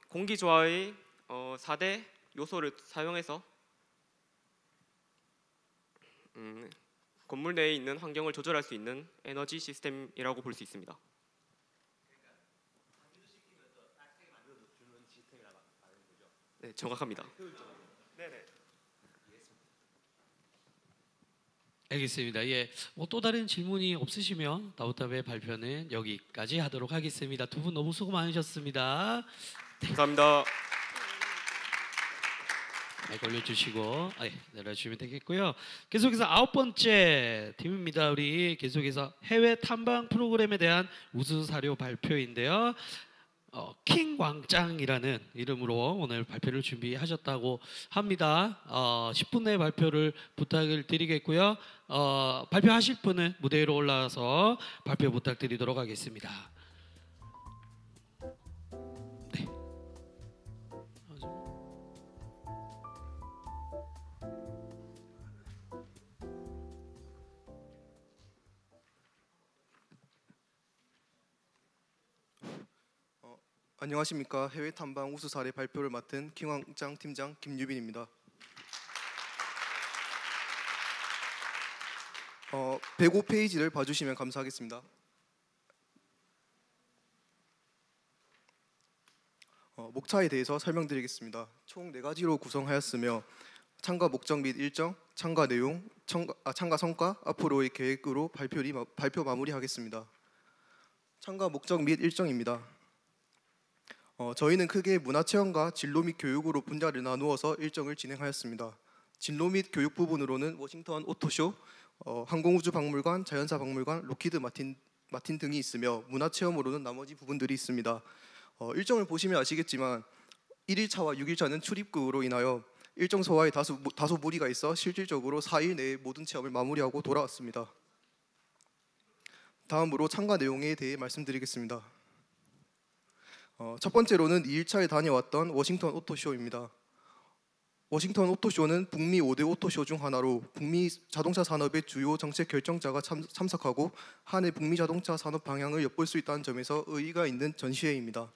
공기 조화의 4대 요소를 사용해서 건물 내에 있는 환경을 조절할 수 있는 에너지 시스템이라고 볼 수 있습니다. 네, 정확합니다. 네네. 알겠습니다. 예, 뭐 또 다른 질문이 없으시면 다보탑의 발표는 여기까지 하도록 하겠습니다. 두 분 너무 수고 많으셨습니다. 감사합니다. 마이크 올려주시고 내려주시면 되겠고요. 계속해서 9번째 팀입니다. 우리 계속해서 해외 탐방 프로그램에 대한 우수 사료 발표인데요. 킹 왕짱이라는 이름으로 오늘 발표를 준비하셨다고 합니다. 10분 내 발표를 부탁을 드리겠고요. 발표하실 분은 무대 위로 올라와서 발표 부탁드리도록 하겠습니다. 네. 안녕하십니까. 해외 탐방 우수 사례 발표를 맡은 킹왕짱 팀장 김유빈입니다. 105페이지를 봐주시면 감사하겠습니다. 목차에 대해서 설명드리겠습니다. 총 4가지로 구성하였으며 참가 목적 및 일정, 참가 내용, 참가 성과, 앞으로의 계획으로 발표 마무리하겠습니다. 참가 목적 및 일정입니다. 저희는 크게 문화체험과 진로 및 교육으로 분야를 나누어서 일정을 진행하였습니다. 진로 및 교육 부분으로는 워싱턴 오토쇼, 항공우주박물관, 자연사박물관, 록히드 마틴 등이 있으며 문화체험으로는 나머지 부분들이 있습니다. 일정을 보시면 아시겠지만 1일차와 6일차는 출입국으로 인하여 일정 소화에 다소 무리가 있어 실질적으로 4일 내에 모든 체험을 마무리하고 돌아왔습니다. 다음으로 참가 내용에 대해 말씀드리겠습니다. 첫 번째로는 2일차에 다녀왔던 워싱턴 오토쇼입니다. 워싱턴 오토쇼는 북미 5대 오토쇼 중 하나로 북미 자동차 산업의 주요 정책 결정자가 참석하고 한 해 북미 자동차 산업 방향을 엿볼 수 있다는 점에서 의의가 있는 전시회입니다.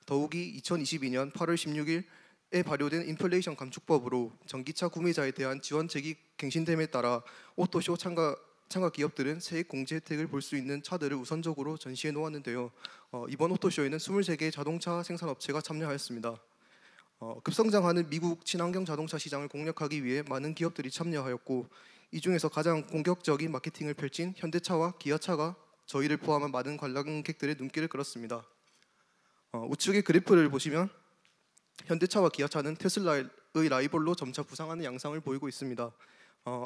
더욱이 2022년 8월 16일에 발효된 인플레이션 감축법으로 전기차 구매자에 대한 지원책이 갱신됨에 따라 오토쇼 참가 기업들은 세액 공제 혜택을 볼 수 있는 차들을 우선적으로 전시해 놓았는데요. 이번 오토쇼에는 23개 자동차 생산업체가 참여하였습니다. 급성장하는 미국 친환경 자동차 시장을 공략하기 위해 많은 기업들이 참여하였고 이 중에서 가장 공격적인 마케팅을 펼친 현대차와 기아차가 저희를 포함한 많은 관람객들의 눈길을 끌었습니다. 우측의 그래프를 보시면 현대차와 기아차는 테슬라의 라이벌로 점차 부상하는 양상을 보이고 있습니다.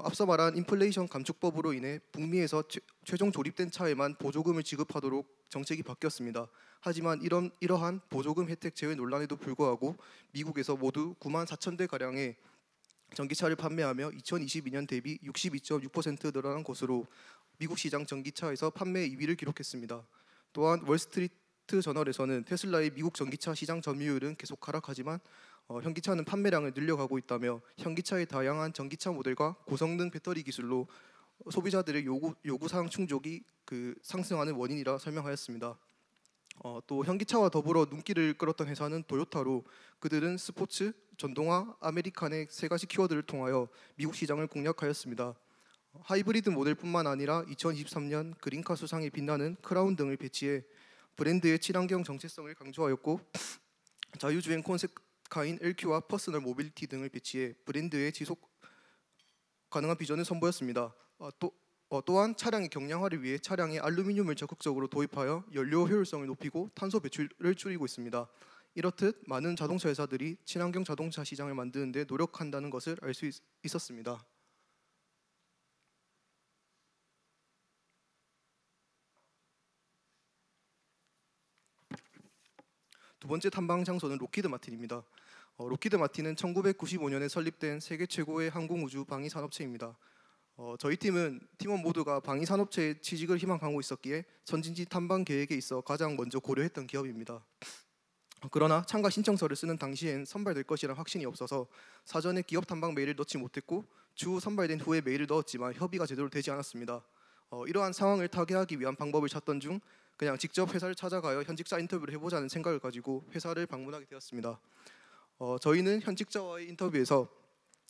앞서 말한 인플레이션 감축법으로 인해 북미에서 최종 조립된 차에만 보조금을 지급하도록 정책이 바뀌었습니다. 하지만 이러한 보조금 혜택 제외 논란에도 불구하고 미국에서 모두 9만 4천 대 가량의 전기차를 판매하며 2022년 대비 62.6% 늘어난 것으로 미국 시장 전기차에서 판매 2위를 기록했습니다. 또한 월스트리트 저널에서는 테슬라의 미국 전기차 시장 점유율은 계속 하락하지만 현기차는 판매량을 늘려가고 있다며 현기차의 다양한 전기차 모델과 고성능 배터리 기술로 소비자들의 요구사항 충족이 상승하는 원인이라 설명하였습니다. 또 현기차와 더불어 눈길을 끌었던 회사는 도요타로 그들은 스포츠, 전동화, 아메리칸의 3가지 키워드를 통하여 미국 시장을 공략하였습니다. 하이브리드 모델뿐만 아니라 2023년 그린카 수상에 빛나는 크라운 등을 배치해 브랜드의 친환경 정체성을 강조하였고, 자유주행 콘셉트카인 LQ와 퍼스널 모빌리티 등을 배치해 브랜드의 지속 가능한 비전을 선보였습니다. 또한 차량의 경량화를 위해 차량에 알루미늄을 적극적으로 도입하여 연료 효율성을 높이고 탄소 배출을 줄이고 있습니다. 이렇듯 많은 자동차 회사들이 친환경 자동차 시장을 만드는 데 노력한다는 것을 알 수 있었습니다. 두 번째 탐방 장소는 록히드 마틴입니다. 록히드 마틴은 1995년에 설립된 세계 최고의 항공우주 방위 산업체입니다. 저희 팀은 팀원 모두가 방위 산업체에 취직을 희망하고 있었기에 선진지 탐방 계획에 있어 가장 먼저 고려했던 기업입니다. 그러나 참가 신청서를 쓰는 당시엔 선발될 것이란 확신이 없어서 사전에 기업 탐방 메일을 넣지 못했고 추후 선발된 후에 메일을 넣었지만 협의가 제대로 되지 않았습니다. 이러한 상황을 타개하기 위한 방법을 찾던 중 그냥 직접 회사를 찾아가여 현직자 인터뷰를 해보자는 생각을 가지고 회사를 방문하게 되었습니다. 저희는 현직자와의 인터뷰에서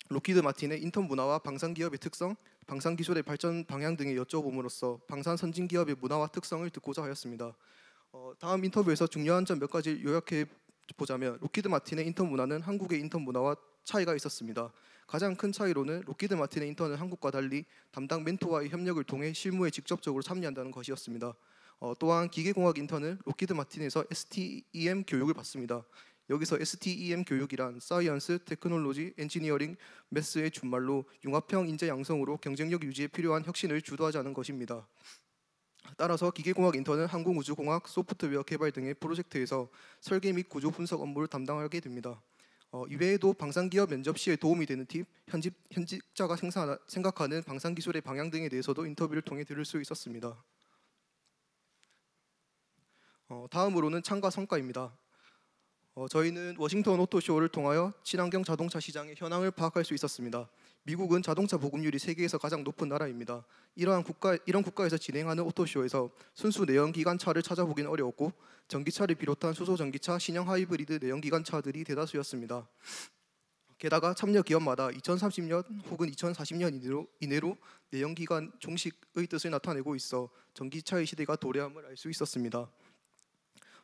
록히드 마틴의 인턴 문화와 방산 기업의 특성, 방산 기술의 발전 방향 등을 여쭤봄으로써 방산 선진 기업의 문화와 특성을 듣고자 하였습니다. 다음 인터뷰에서 중요한 점 몇 가지 요약해 보자면 록히드 마틴의 인턴 문화는 한국의 인턴 문화와 차이가 있었습니다. 가장 큰 차이로는 록히드 마틴의 인턴은 한국과 달리 담당 멘토와의 협력을 통해 실무에 직접적으로 참여한다는 것이었습니다. 또한 기계공학 인턴은 록히드 마틴에서 STEM 교육을 받습니다. 여기서 STEM 교육이란 사이언스, 테크놀로지, 엔지니어링, 매스의 준말로 융합형 인재 양성으로 경쟁력 유지에 필요한 혁신을 주도하자는 것입니다. 따라서 기계공학 인턴은 항공우주공학, 소프트웨어 개발 등의 프로젝트에서 설계 및 구조 분석 업무를 담당하게 됩니다. 이외에도 방산기업 면접 시에 도움이 되는 팁, 현직자가 생각하는 방산기술의 방향 등에 대해서도 인터뷰를 통해 들을 수 있었습니다. 다음으로는 참가 성과입니다. 저희는 워싱턴 오토쇼를 통하여 친환경 자동차 시장의 현황을 파악할 수 있었습니다. 미국은 자동차 보급률이 세계에서 가장 높은 나라입니다. 이런 국가에서 진행하는 오토쇼에서 순수 내연기관차를 찾아보기는 어려웠고 전기차를 비롯한 수소 전기차, 신형 하이브리드 내연기관차들이 대다수였습니다. 게다가 참여 기업마다 2030년 혹은 2040년 이내로 내연기관 종식의 뜻을 나타내고 있어 전기차의 시대가 도래함을 알 수 있었습니다.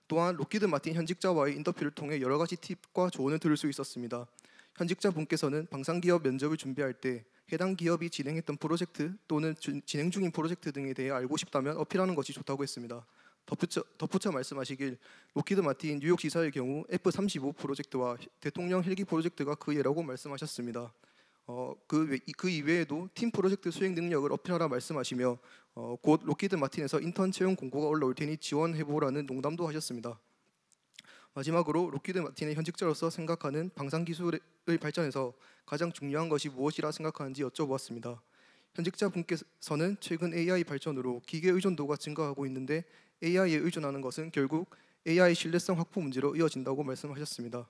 또한 록히드 마틴 현직자와의 인터뷰를 통해 여러 가지 팁과 조언을 들을 수 있었습니다. 현직자 분께서는 방산기업 면접을 준비할 때 해당 기업이 진행했던 프로젝트 또는 진행 중인 프로젝트 등에 대해 알고 싶다면 어필하는 것이 좋다고 했습니다. 덧붙여 말씀하시길 록히드 마틴 뉴욕 지사의 경우 F-35 프로젝트와 대통령 헬기 프로젝트가 그 예라고 말씀하셨습니다. 그 이외에도 팀 프로젝트 수행 능력을 어필하라 말씀하시며 곧 록히드 마틴에서 인턴 채용 공고가 올라올 테니 지원해보라는 농담도 하셨습니다. 마지막으로 록히드 마틴의 현직자로서 생각하는 방산 기술의 발전에서 가장 중요한 것이 무엇이라 생각하는지 여쭤보았습니다. 현직자 분께서는 최근 AI 발전으로 기계 의존도가 증가하고 있는데 AI에 의존하는 것은 결국 AI 신뢰성 확보 문제로 이어진다고 말씀하셨습니다.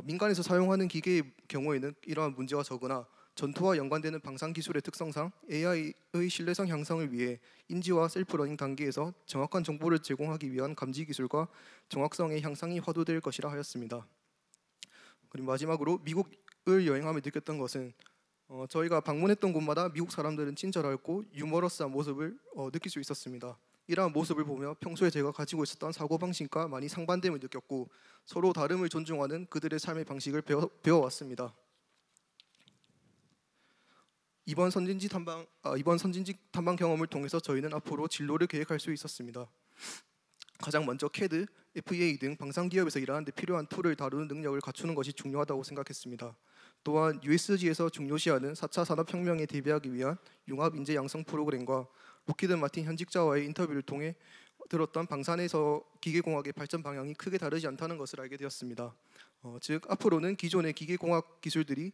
민간에서 사용하는 기계의 경우에는 이러한 문제가 적으나 전투와 연관되는 방산 기술의 특성상 AI의 신뢰성 향상을 위해 인지와 셀프러닝 단계에서 정확한 정보를 제공하기 위한 감지 기술과 정확성의 향상이 화두될 것이라 하였습니다. 그리고 마지막으로 미국을 여행하며 느꼈던 것은 저희가 방문했던 곳마다 미국 사람들은 친절하고 유머러스한 모습을 느낄 수 있었습니다. 이러한 모습을 보며 평소에 제가 가지고 있었던 사고방식과 많이 상반됨을 느꼈고 서로 다름을 존중하는 그들의 삶의 방식을 배워왔습니다. 이번 선진지 탐방 경험을 통해서 저희는 앞으로 진로를 계획할 수 있었습니다. 가장 먼저 CAD, FEA 등 방산기업에서 일하는 데 필요한 툴을 다루는 능력을 갖추는 것이 중요하다고 생각했습니다. 또한 USG에서 중요시하는 4차 산업혁명에 대비하기 위한 융합 인재 양성 프로그램과 록히드 마틴 현직자와의 인터뷰를 통해 들었던 방산에서 기계공학의 발전 방향이 크게 다르지 않다는 것을 알게 되었습니다. 즉 앞으로는 기존의 기계공학 기술들이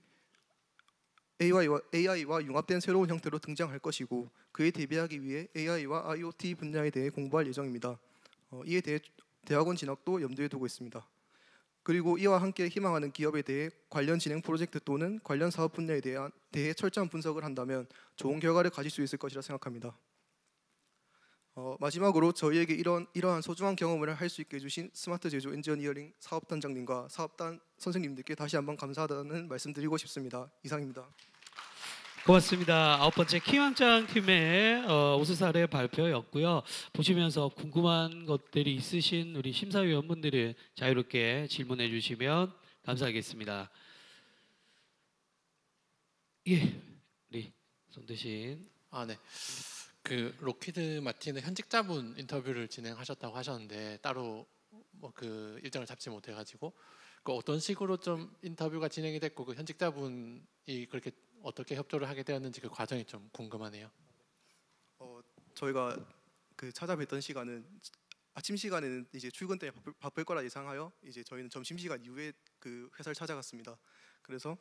AI와 융합된 새로운 형태로 등장할 것이고 그에 대비하기 위해 AI와 IoT 분야에 대해 공부할 예정입니다. 이에 대해 대학원 진학도 염두에 두고 있습니다. 그리고 이와 함께 희망하는 기업에 대해 관련 진행 프로젝트 또는 관련 사업 분야에 대해 철저한 분석을 한다면 좋은 결과를 가질 수 있을 것이라 생각합니다. 마지막으로 저희에게 이러한 소중한 경험을 할 수 있게 해주신 스마트 제조 엔지니어링 사업단장님과 사업단 선생님들께 다시 한번 감사하다는 말씀드리고 싶습니다. 이상입니다. 고맙습니다. 아홉 번째 키왕짱 팀의 우수 사례 발표였고요. 보시면서 궁금한 것들이 있으신 우리 심사위원분들은 자유롭게 질문해 주시면 감사하겠습니다. 예, 우리 손대신. 네. 그 로키드 마틴의 현직자분 인터뷰를 진행하셨다고 하셨는데 따로 뭐 그 일정을 잡지 못해가지고 그 어떤 식으로 좀 인터뷰가 진행이 됐고 그 현직자분이 그렇게 어떻게 협조를 하게 되었는지 그 과정이 좀 궁금하네요. 저희가 그 찾아뵀던 시간은 아침 시간에는 이제 출근 때문에 바쁠 거라 예상하여 이제 저희는 점심 시간 이후에 그 회사를 찾아갔습니다. 그래서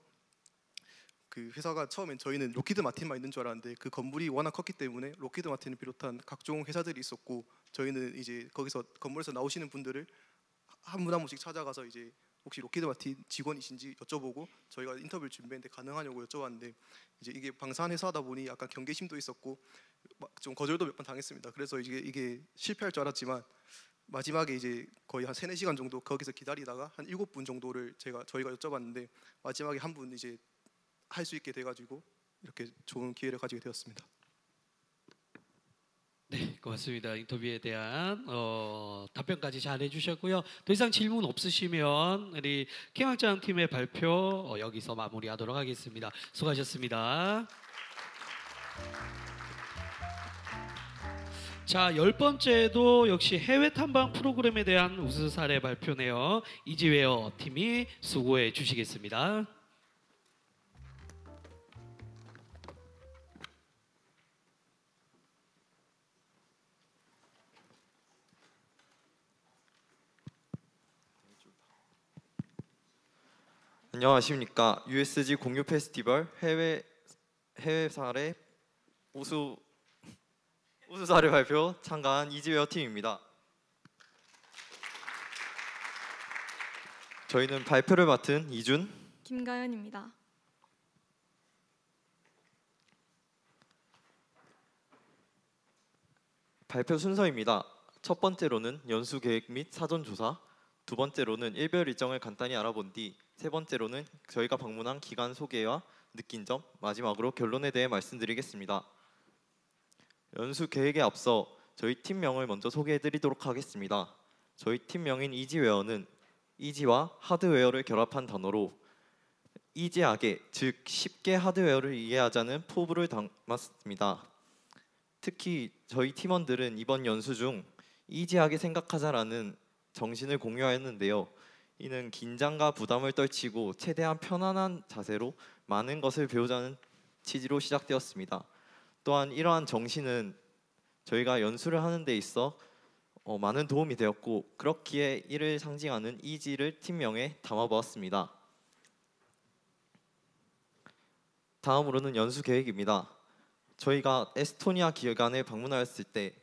그 회사가 처음엔 저희는 로키드 마틴만 있는 줄 알았는데 그 건물이 워낙 컸기 때문에 로키드 마틴을 비롯한 각종 회사들이 있었고 저희는 이제 거기서 건물에서 나오시는 분들을 한 분 한 분씩 찾아가서 이제 혹시 로키드 마틴 직원이신지 여쭤보고 저희가 인터뷰를 준비했는데 가능하냐고 여쭤봤는데 이제 이게 방산 회사다 보니 약간 경계심도 있었고 좀 거절도 몇 번 당했습니다. 그래서 이게 실패할 줄 알았지만 마지막에 이제 거의 한 3-4시간 정도 거기서 기다리다가 한 7분 정도를 저희가 여쭤봤는데 마지막에 한 분 이제 할 수 있게 돼가지고 이렇게 좋은 기회를 가지게 되었습니다. 네, 고맙습니다. 인터뷰에 대한 답변까지 잘 해주셨고요. 더 이상 질문 없으시면 우리 키왕짱 팀의 발표 여기서 마무리하도록 하겠습니다. 수고하셨습니다. 자, 10번째도 역시 해외 탐방 프로그램에 대한 우수 사례 발표네요. 이지웨어 팀이 수고해 주시겠습니다. 안녕하십니까. USG 공유 페스티벌 해외 사례 우수 사례 발표 참가한 이지웨어 팀입니다. 저희는 발표를 맡은 이준, 김가연입니다. 발표 순서입니다. 첫 번째로는 연수 계획 및 사전 조사, 두 번째로는 일별 일정을 간단히 알아본 뒤 세 번째로는 저희가 방문한 기관 소개와 느낀 점, 마지막으로 결론에 대해 말씀드리겠습니다. 연수 계획에 앞서 저희 팀명을 먼저 소개해드리도록 하겠습니다. 저희 팀명인 이지웨어는 이지와 하드웨어를 결합한 단어로 이지하게, 즉 쉽게 하드웨어를 이해하자는 포부를 담았습니다. 특히 저희 팀원들은 이번 연수 중 이지하게 생각하자라는 정신을 공유하였는데요. 이는 긴장과 부담을 떨치고 최대한 편안한 자세로 많은 것을 배우자는 취지로 시작되었습니다. 또한 이러한 정신은 저희가 연수를 하는 데 있어 많은 도움이 되었고 그렇기에 이를 상징하는 이지를 팀명에 담아보았습니다. 다음으로는 연수 계획입니다. 저희가 에스토니아 기관에 방문하였을 때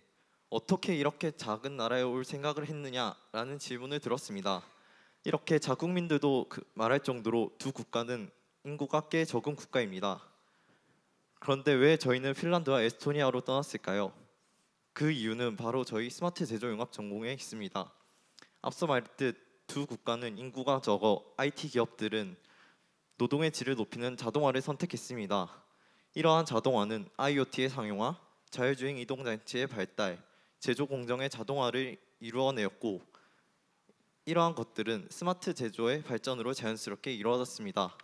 어떻게 이렇게 작은 나라에 올 생각을 했느냐라는 질문을 들었습니다. 이렇게 자국민들도 말할 정도로 두 국가는 인구가 꽤 적은 국가입니다. 그런데 왜 저희는 핀란드와 에스토니아로 떠났을까요? 그 이유는 바로 저희 스마트 제조 융합 전공에 있습니다. 앞서 말했듯 두 국가는 인구가 적어 IT 기업들은 노동의 질을 높이는 자동화를 선택했습니다. 이러한 자동화는 IoT의 상용화, 자율주행 이동장치의 발달, 제조 공정의 자동화를 이루어내었고 이러한 것들은 스마트 제조의 발전으로 자연스럽게 이루어졌습니다.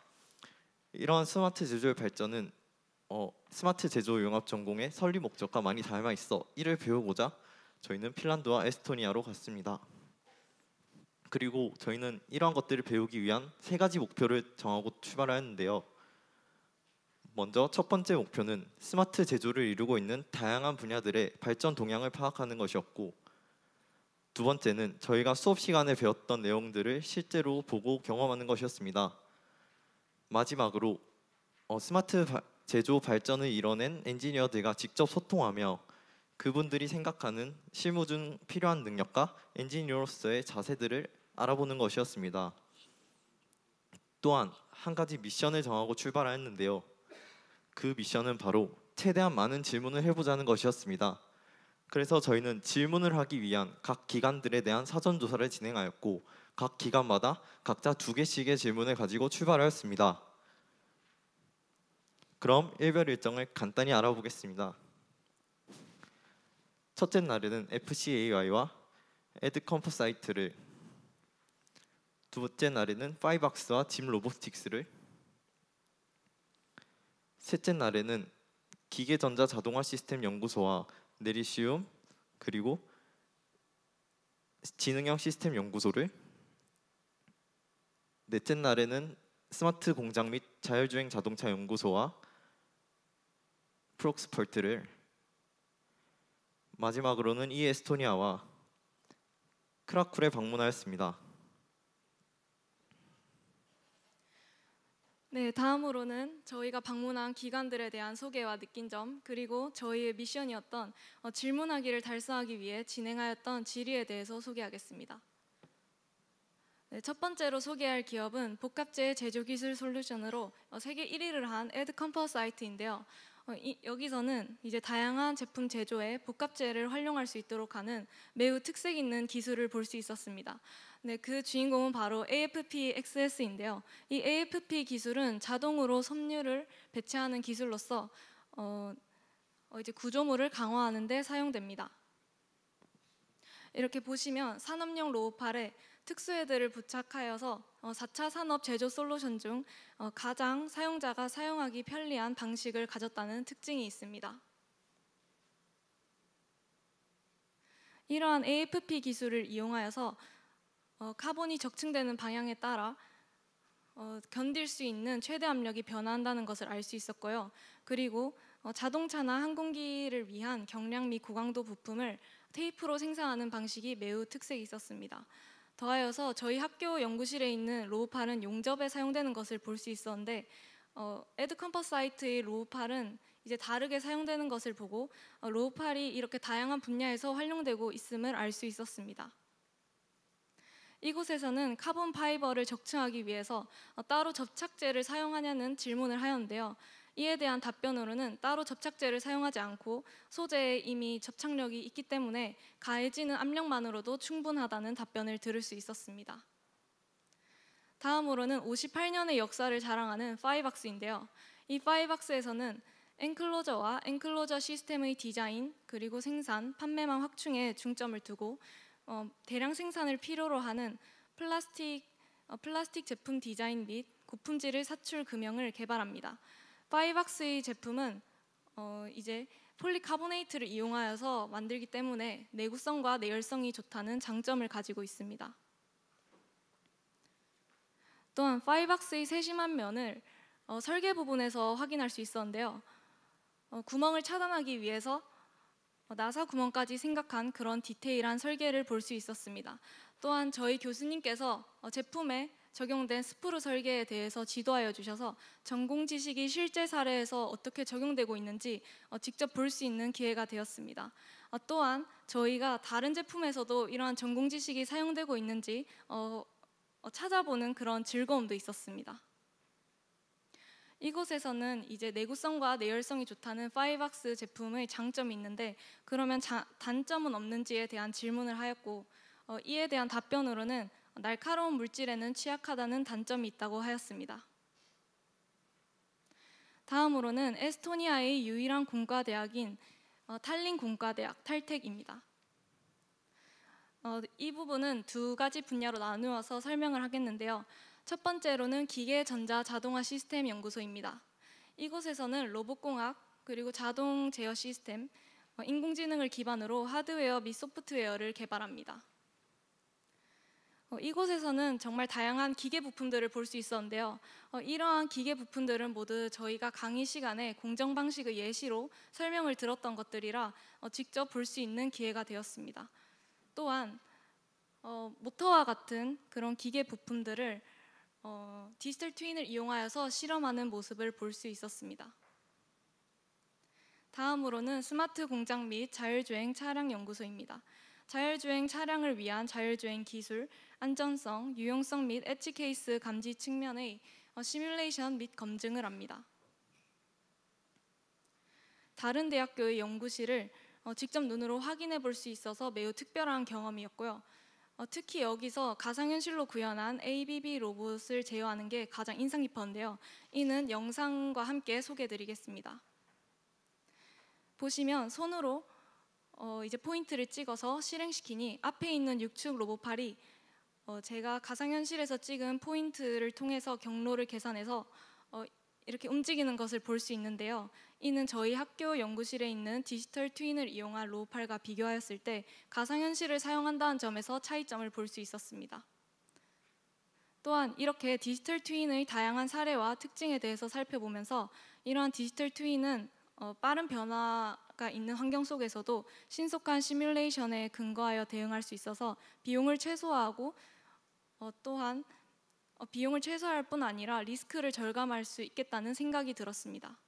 이러한 스마트 제조의 발전은 스마트 제조 융합 전공의 설립 목적과 많이 닮아 있어 이를 배우고자 저희는 핀란드와 에스토니아로 갔습니다. 그리고 저희는 이러한 것들을 배우기 위한 3가지 목표를 정하고 출발하였는데요. 먼저 첫 번째 목표는 스마트 제조를 이루고 있는 다양한 분야들의 발전 동향을 파악하는 것이었고 두 번째는 저희가 수업 시간에 배웠던 내용들을 실제로 보고 경험하는 것이었습니다. 마지막으로 스마트 제조 발전을 이뤄낸 엔지니어들과 직접 소통하며 그분들이 생각하는 실무 중 필요한 능력과 엔지니어로서의 자세들을 알아보는 것이었습니다. 또한 한 가지 미션을 정하고 출발하였는데요. 그 미션은 바로 최대한 많은 질문을 해보자는 것이었습니다. 그래서 저희는 질문을 하기 위한 각 기관들에 대한 사전 조사를 진행하였고 각 기관마다 각자 2개씩의 질문을 가지고 출발하였습니다. 그럼 일별 일정을 간단히 알아보겠습니다. 첫째 날에는 FCAI와 에드컴퍼 사이트를, 두 번째 날에는 파이박스와 짐 로보틱스를, 셋째 날에는 기계전자 자동화 시스템 연구소와 내리시움 그리고 지능형 시스템 연구소를, 넷째 날에는 스마트 공장 및 자율주행 자동차 연구소와 프록스펄트를, 마지막으로는 에스토니아와 크라쿨에 방문하였습니다. 네, 다음으로는 저희가 방문한 기관들에 대한 소개와 느낀 점, 그리고 저희의 미션이었던 질문하기를 달성하기 위해 진행하였던 질의에 대해서 소개하겠습니다. 네, 첫 번째로 소개할 기업은 복합재 제조기술 솔루션으로 세계 1위를 한 에드컴퍼사이트인데요. 여기서는 이제 다양한 제품 제조에 복합재를 활용할 수 있도록 하는 매우 특색 있는 기술을 볼 수 있었습니다. 네, 그 주인공은 바로 AFP-XS인데요. 이 AFP 기술은 자동으로 섬유를 배치하는 기술로서 이제 구조물을 강화하는 데 사용됩니다. 이렇게 보시면 산업용 로우팔에 특수헤드를 부착하여서 4차 산업 제조 솔루션 중 가장 사용자가 사용하기 편리한 방식을 가졌다는 특징이 있습니다. 이러한 AFP 기술을 이용하여서 카본이 적층되는 방향에 따라 견딜 수 있는 최대 압력이 변화한다는 것을 알 수 있었고요. 그리고 자동차나 항공기를 위한 경량 및 고강도 부품을 테이프로 생산하는 방식이 매우 특색이 있었습니다. 더하여서 저희 학교 연구실에 있는 로우팔은 용접에 사용되는 것을 볼 수 있었는데 에드컴퍼사이트의 로우팔은 이제 다르게 사용되는 것을 보고 로우팔이 이렇게 다양한 분야에서 활용되고 있음을 알 수 있었습니다. 이곳에서는 카본 파이버를 적층하기 위해서 따로 접착제를 사용하냐는 질문을 하였는데요. 이에 대한 답변으로는 따로 접착제를 사용하지 않고 소재에 이미 접착력이 있기 때문에 가해지는 압력만으로도 충분하다는 답변을 들을 수 있었습니다. 다음으로는 58년의 역사를 자랑하는 파이박스인데요. 이 파이박스에서는 엔클로저와 엔클로저 시스템의 디자인, 그리고 생산, 판매망 확충에 중점을 두고 대량 생산을 필요로 하는 플라스틱 제품 디자인 및 고품질을 사출 금형을 개발합니다. 파이박스의 제품은 이제 폴리카보네이트를 이용하여서 만들기 때문에 내구성과 내열성이 좋다는 장점을 가지고 있습니다. 또한 파이박스의 세심한 면을 설계 부분에서 확인할 수 있었는데요. 구멍을 차단하기 위해서 나사 구멍까지 생각한 그런 디테일한 설계를 볼 수 있었습니다. 또한 저희 교수님께서 제품에 적용된 스프루 설계에 대해서 지도하여 주셔서 전공 지식이 실제 사례에서 어떻게 적용되고 있는지 직접 볼 수 있는 기회가 되었습니다. 또한 저희가 다른 제품에서도 이러한 전공 지식이 사용되고 있는지 찾아보는 그런 즐거움도 있었습니다. 이곳에서는 이제 내구성과 내열성이 좋다는 파이박스 제품의 장점이 있는데 그러면 단점은 없는지에 대한 질문을 하였고 이에 대한 답변으로는 날카로운 물질에는 취약하다는 단점이 있다고 하였습니다. 다음으로는 에스토니아의 유일한 공과대학인 탈린 공과대학 탈텍입니다. 이 부분은 두 가지 분야로 나누어서 설명을 하겠는데요. 첫 번째로는 기계 전자 자동화 시스템 연구소입니다. 이곳에서는 로봇공학 그리고 자동 제어 시스템, 인공지능을 기반으로 하드웨어 및 소프트웨어를 개발합니다. 이곳에서는 정말 다양한 기계 부품들을 볼 수 있었는데요. 이러한 기계 부품들은 모두 저희가 강의 시간에 공정 방식의 예시로 설명을 들었던 것들이라 직접 볼 수 있는 기회가 되었습니다. 또한 모터와 같은 그런 기계 부품들을 디지털 트윈을 이용하여서 실험하는 모습을 볼 수 있었습니다. 다음으로는 스마트 공장 및 자율주행 차량 연구소입니다. 자율주행 차량을 위한 자율주행 기술, 안전성, 유용성 및 엣지 케이스 감지 측면의 시뮬레이션 및 검증을 합니다. 다른 대학교의 연구실을 직접 눈으로 확인해 볼 수 있어서 매우 특별한 경험이었고요. 특히 여기서 가상현실로 구현한 ABB 로봇을 제어하는 게 가장 인상 깊었는데요. 이는 영상과 함께 소개해드리겠습니다. 보시면 손으로 이제 포인트를 찍어서 실행시키니 앞에 있는 6축 로봇팔이 제가 가상현실에서 찍은 포인트를 통해서 경로를 계산해서 이렇게 움직이는 것을 볼 수 있는데요. 이는 저희 학교 연구실에 있는 디지털 트윈을 이용한 로봇팔과 비교하였을 때 가상현실을 사용한다는 점에서 차이점을 볼 수 있었습니다. 또한 이렇게 디지털 트윈의 다양한 사례와 특징에 대해서 살펴보면서 이러한 디지털 트윈은 빠른 변화가 있는 환경 속에서도 신속한 시뮬레이션에 근거하여 대응할 수 있어서 비용을 최소화하고 또한 비용을 최소화할 뿐 아니라 리스크를 절감할 수 있겠다는 생각이 들었습니다.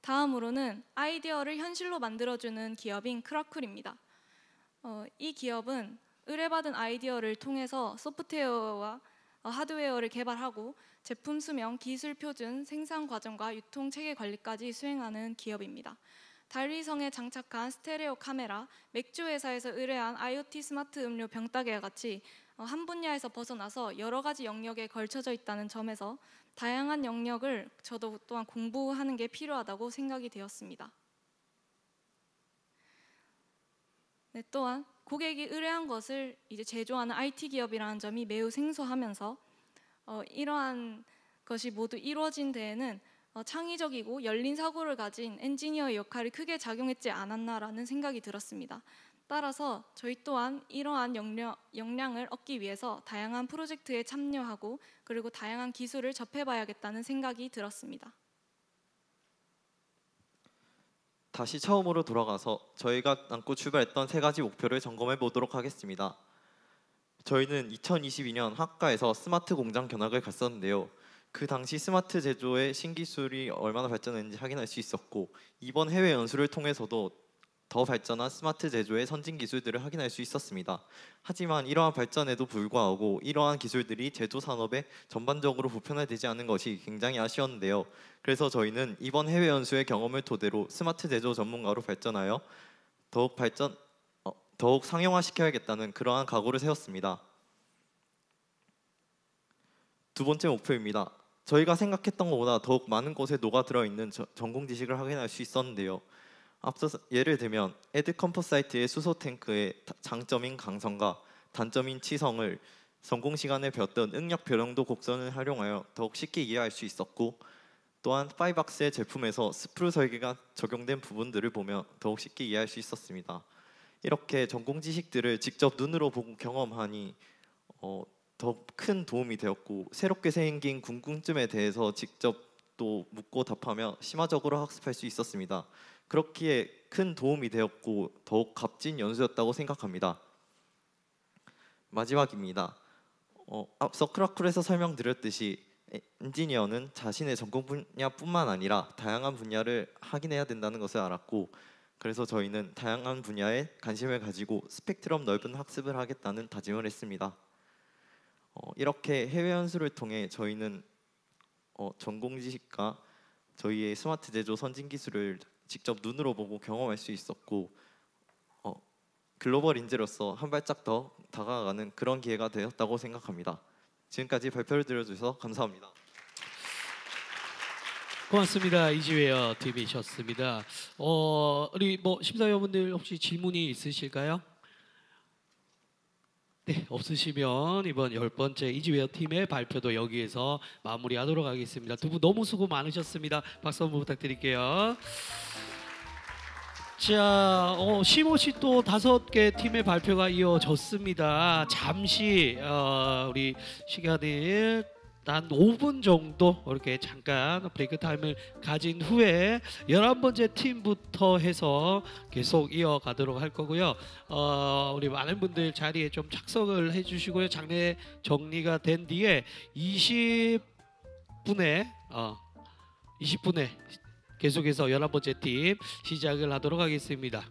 다음으로는 아이디어를 현실로 만들어주는 기업인 크라쿨입니다. 이 기업은 의뢰받은 아이디어를 통해서 소프트웨어와 하드웨어를 개발하고 제품 수명, 기술 표준, 생산 과정과 유통 체계 관리까지 수행하는 기업입니다. 달위성에 장착한 스테레오 카메라, 맥주 회사에서 의뢰한 IoT 스마트 음료 병따개와 같이 한 분야에서 벗어나서 여러 가지 영역에 걸쳐져 있다는 점에서 다양한 영역을 저도 또한 공부하는 게 필요하다고 생각이 되었습니다. 네, 또한 고객이 의뢰한 것을 이제 제조하는 IT 기업이라는 점이 매우 생소하면서 이러한 것이 모두 이루어진 데에는 창의적이고 열린 사고를 가진 엔지니어의 역할이 크게 작용했지 않았나라는 생각이 들었습니다. 따라서 저희 또한 이러한 역량을 얻기 위해서 다양한 프로젝트에 참여하고 그리고 다양한 기술을 접해봐야겠다는 생각이 들었습니다. 다시 처음으로 돌아가서 저희가 안고 출발했던 3가지 목표를 점검해 보도록 하겠습니다. 저희는 2022년 학과에서 스마트 공장 견학을 갔었는데요. 그 당시 스마트 제조의 신기술이 얼마나 발전했는지 확인할 수 있었고 이번 해외 연수를 통해서도 더 발전한 스마트 제조의 선진 기술들을 확인할 수 있었습니다. 하지만 이러한 발전에도 불구하고 이러한 기술들이 제조 산업에 전반적으로 보편화되지 않은 것이 굉장히 아쉬웠는데요. 그래서 저희는 이번 해외 연수의 경험을 토대로 스마트 제조 전문가로 발전하여 더욱 상용화시켜야겠다는 그러한 각오를 세웠습니다. 두 번째 목표입니다. 저희가 생각했던 것보다 더욱 많은 곳에 녹아들어 있는 전공 지식을 확인할 수 있었는데요. 앞서 예를 들면 에드컴포사이트의 수소 탱크의 장점인 강성과 단점인 치성을 전공 시간에 배웠던 응력 변형도 곡선을 활용하여 더욱 쉽게 이해할 수 있었고 또한 파이박스의 제품에서 스프루 설계가 적용된 부분들을 보며 더욱 쉽게 이해할 수 있었습니다. 이렇게 전공 지식들을 직접 눈으로 보고 경험하니 더 큰 도움이 되었고 새롭게 생긴 궁금증에 대해서 직접 또 묻고 답하며 심화적으로 학습할 수 있었습니다. 그렇기에 큰 도움이 되었고 더욱 값진 연수였다고 생각합니다. 마지막입니다. 앞서 크라쿨에서 설명드렸듯이 엔지니어는 자신의 전공 분야뿐만 아니라 다양한 분야를 확인해야 된다는 것을 알았고 그래서 저희는 다양한 분야에 관심을 가지고 스펙트럼 넓은 학습을 하겠다는 다짐을 했습니다. 이렇게 해외 연수를 통해 저희는 전공 지식과 저희의 스마트 제조 선진 기술을 직접 눈으로 보고 경험할 수 있었고 글로벌 인재로서 한 발짝 더 다가가는 그런 기회가 되었다고 생각합니다. 지금까지 발표를 들어주셔서 감사합니다. 고맙습니다. 이지웨어 TV셨습니다. 우리 심사위원분들 혹시 질문이 있으실까요? 네, 없으시면 이번 10번째 이지웨어 팀의 발표도 여기에서 마무리하도록 하겠습니다. 두 분 너무 수고 많으셨습니다. 박수 한번 부탁드릴게요. 자, 쉼없이 또 5개 팀의 발표가 이어졌습니다. 잠시 우리 시간을 한 5분 정도 이렇게 잠깐 브레이크 타임을 가진 후에 11번째 팀부터 해서 계속 이어가도록 할 거고요. 우리 많은 분들 자리에 좀 착석을 해주시고요. 장례 정리가 된 뒤에 20분에 계속해서 11번째 팀 시작을 하도록 하겠습니다.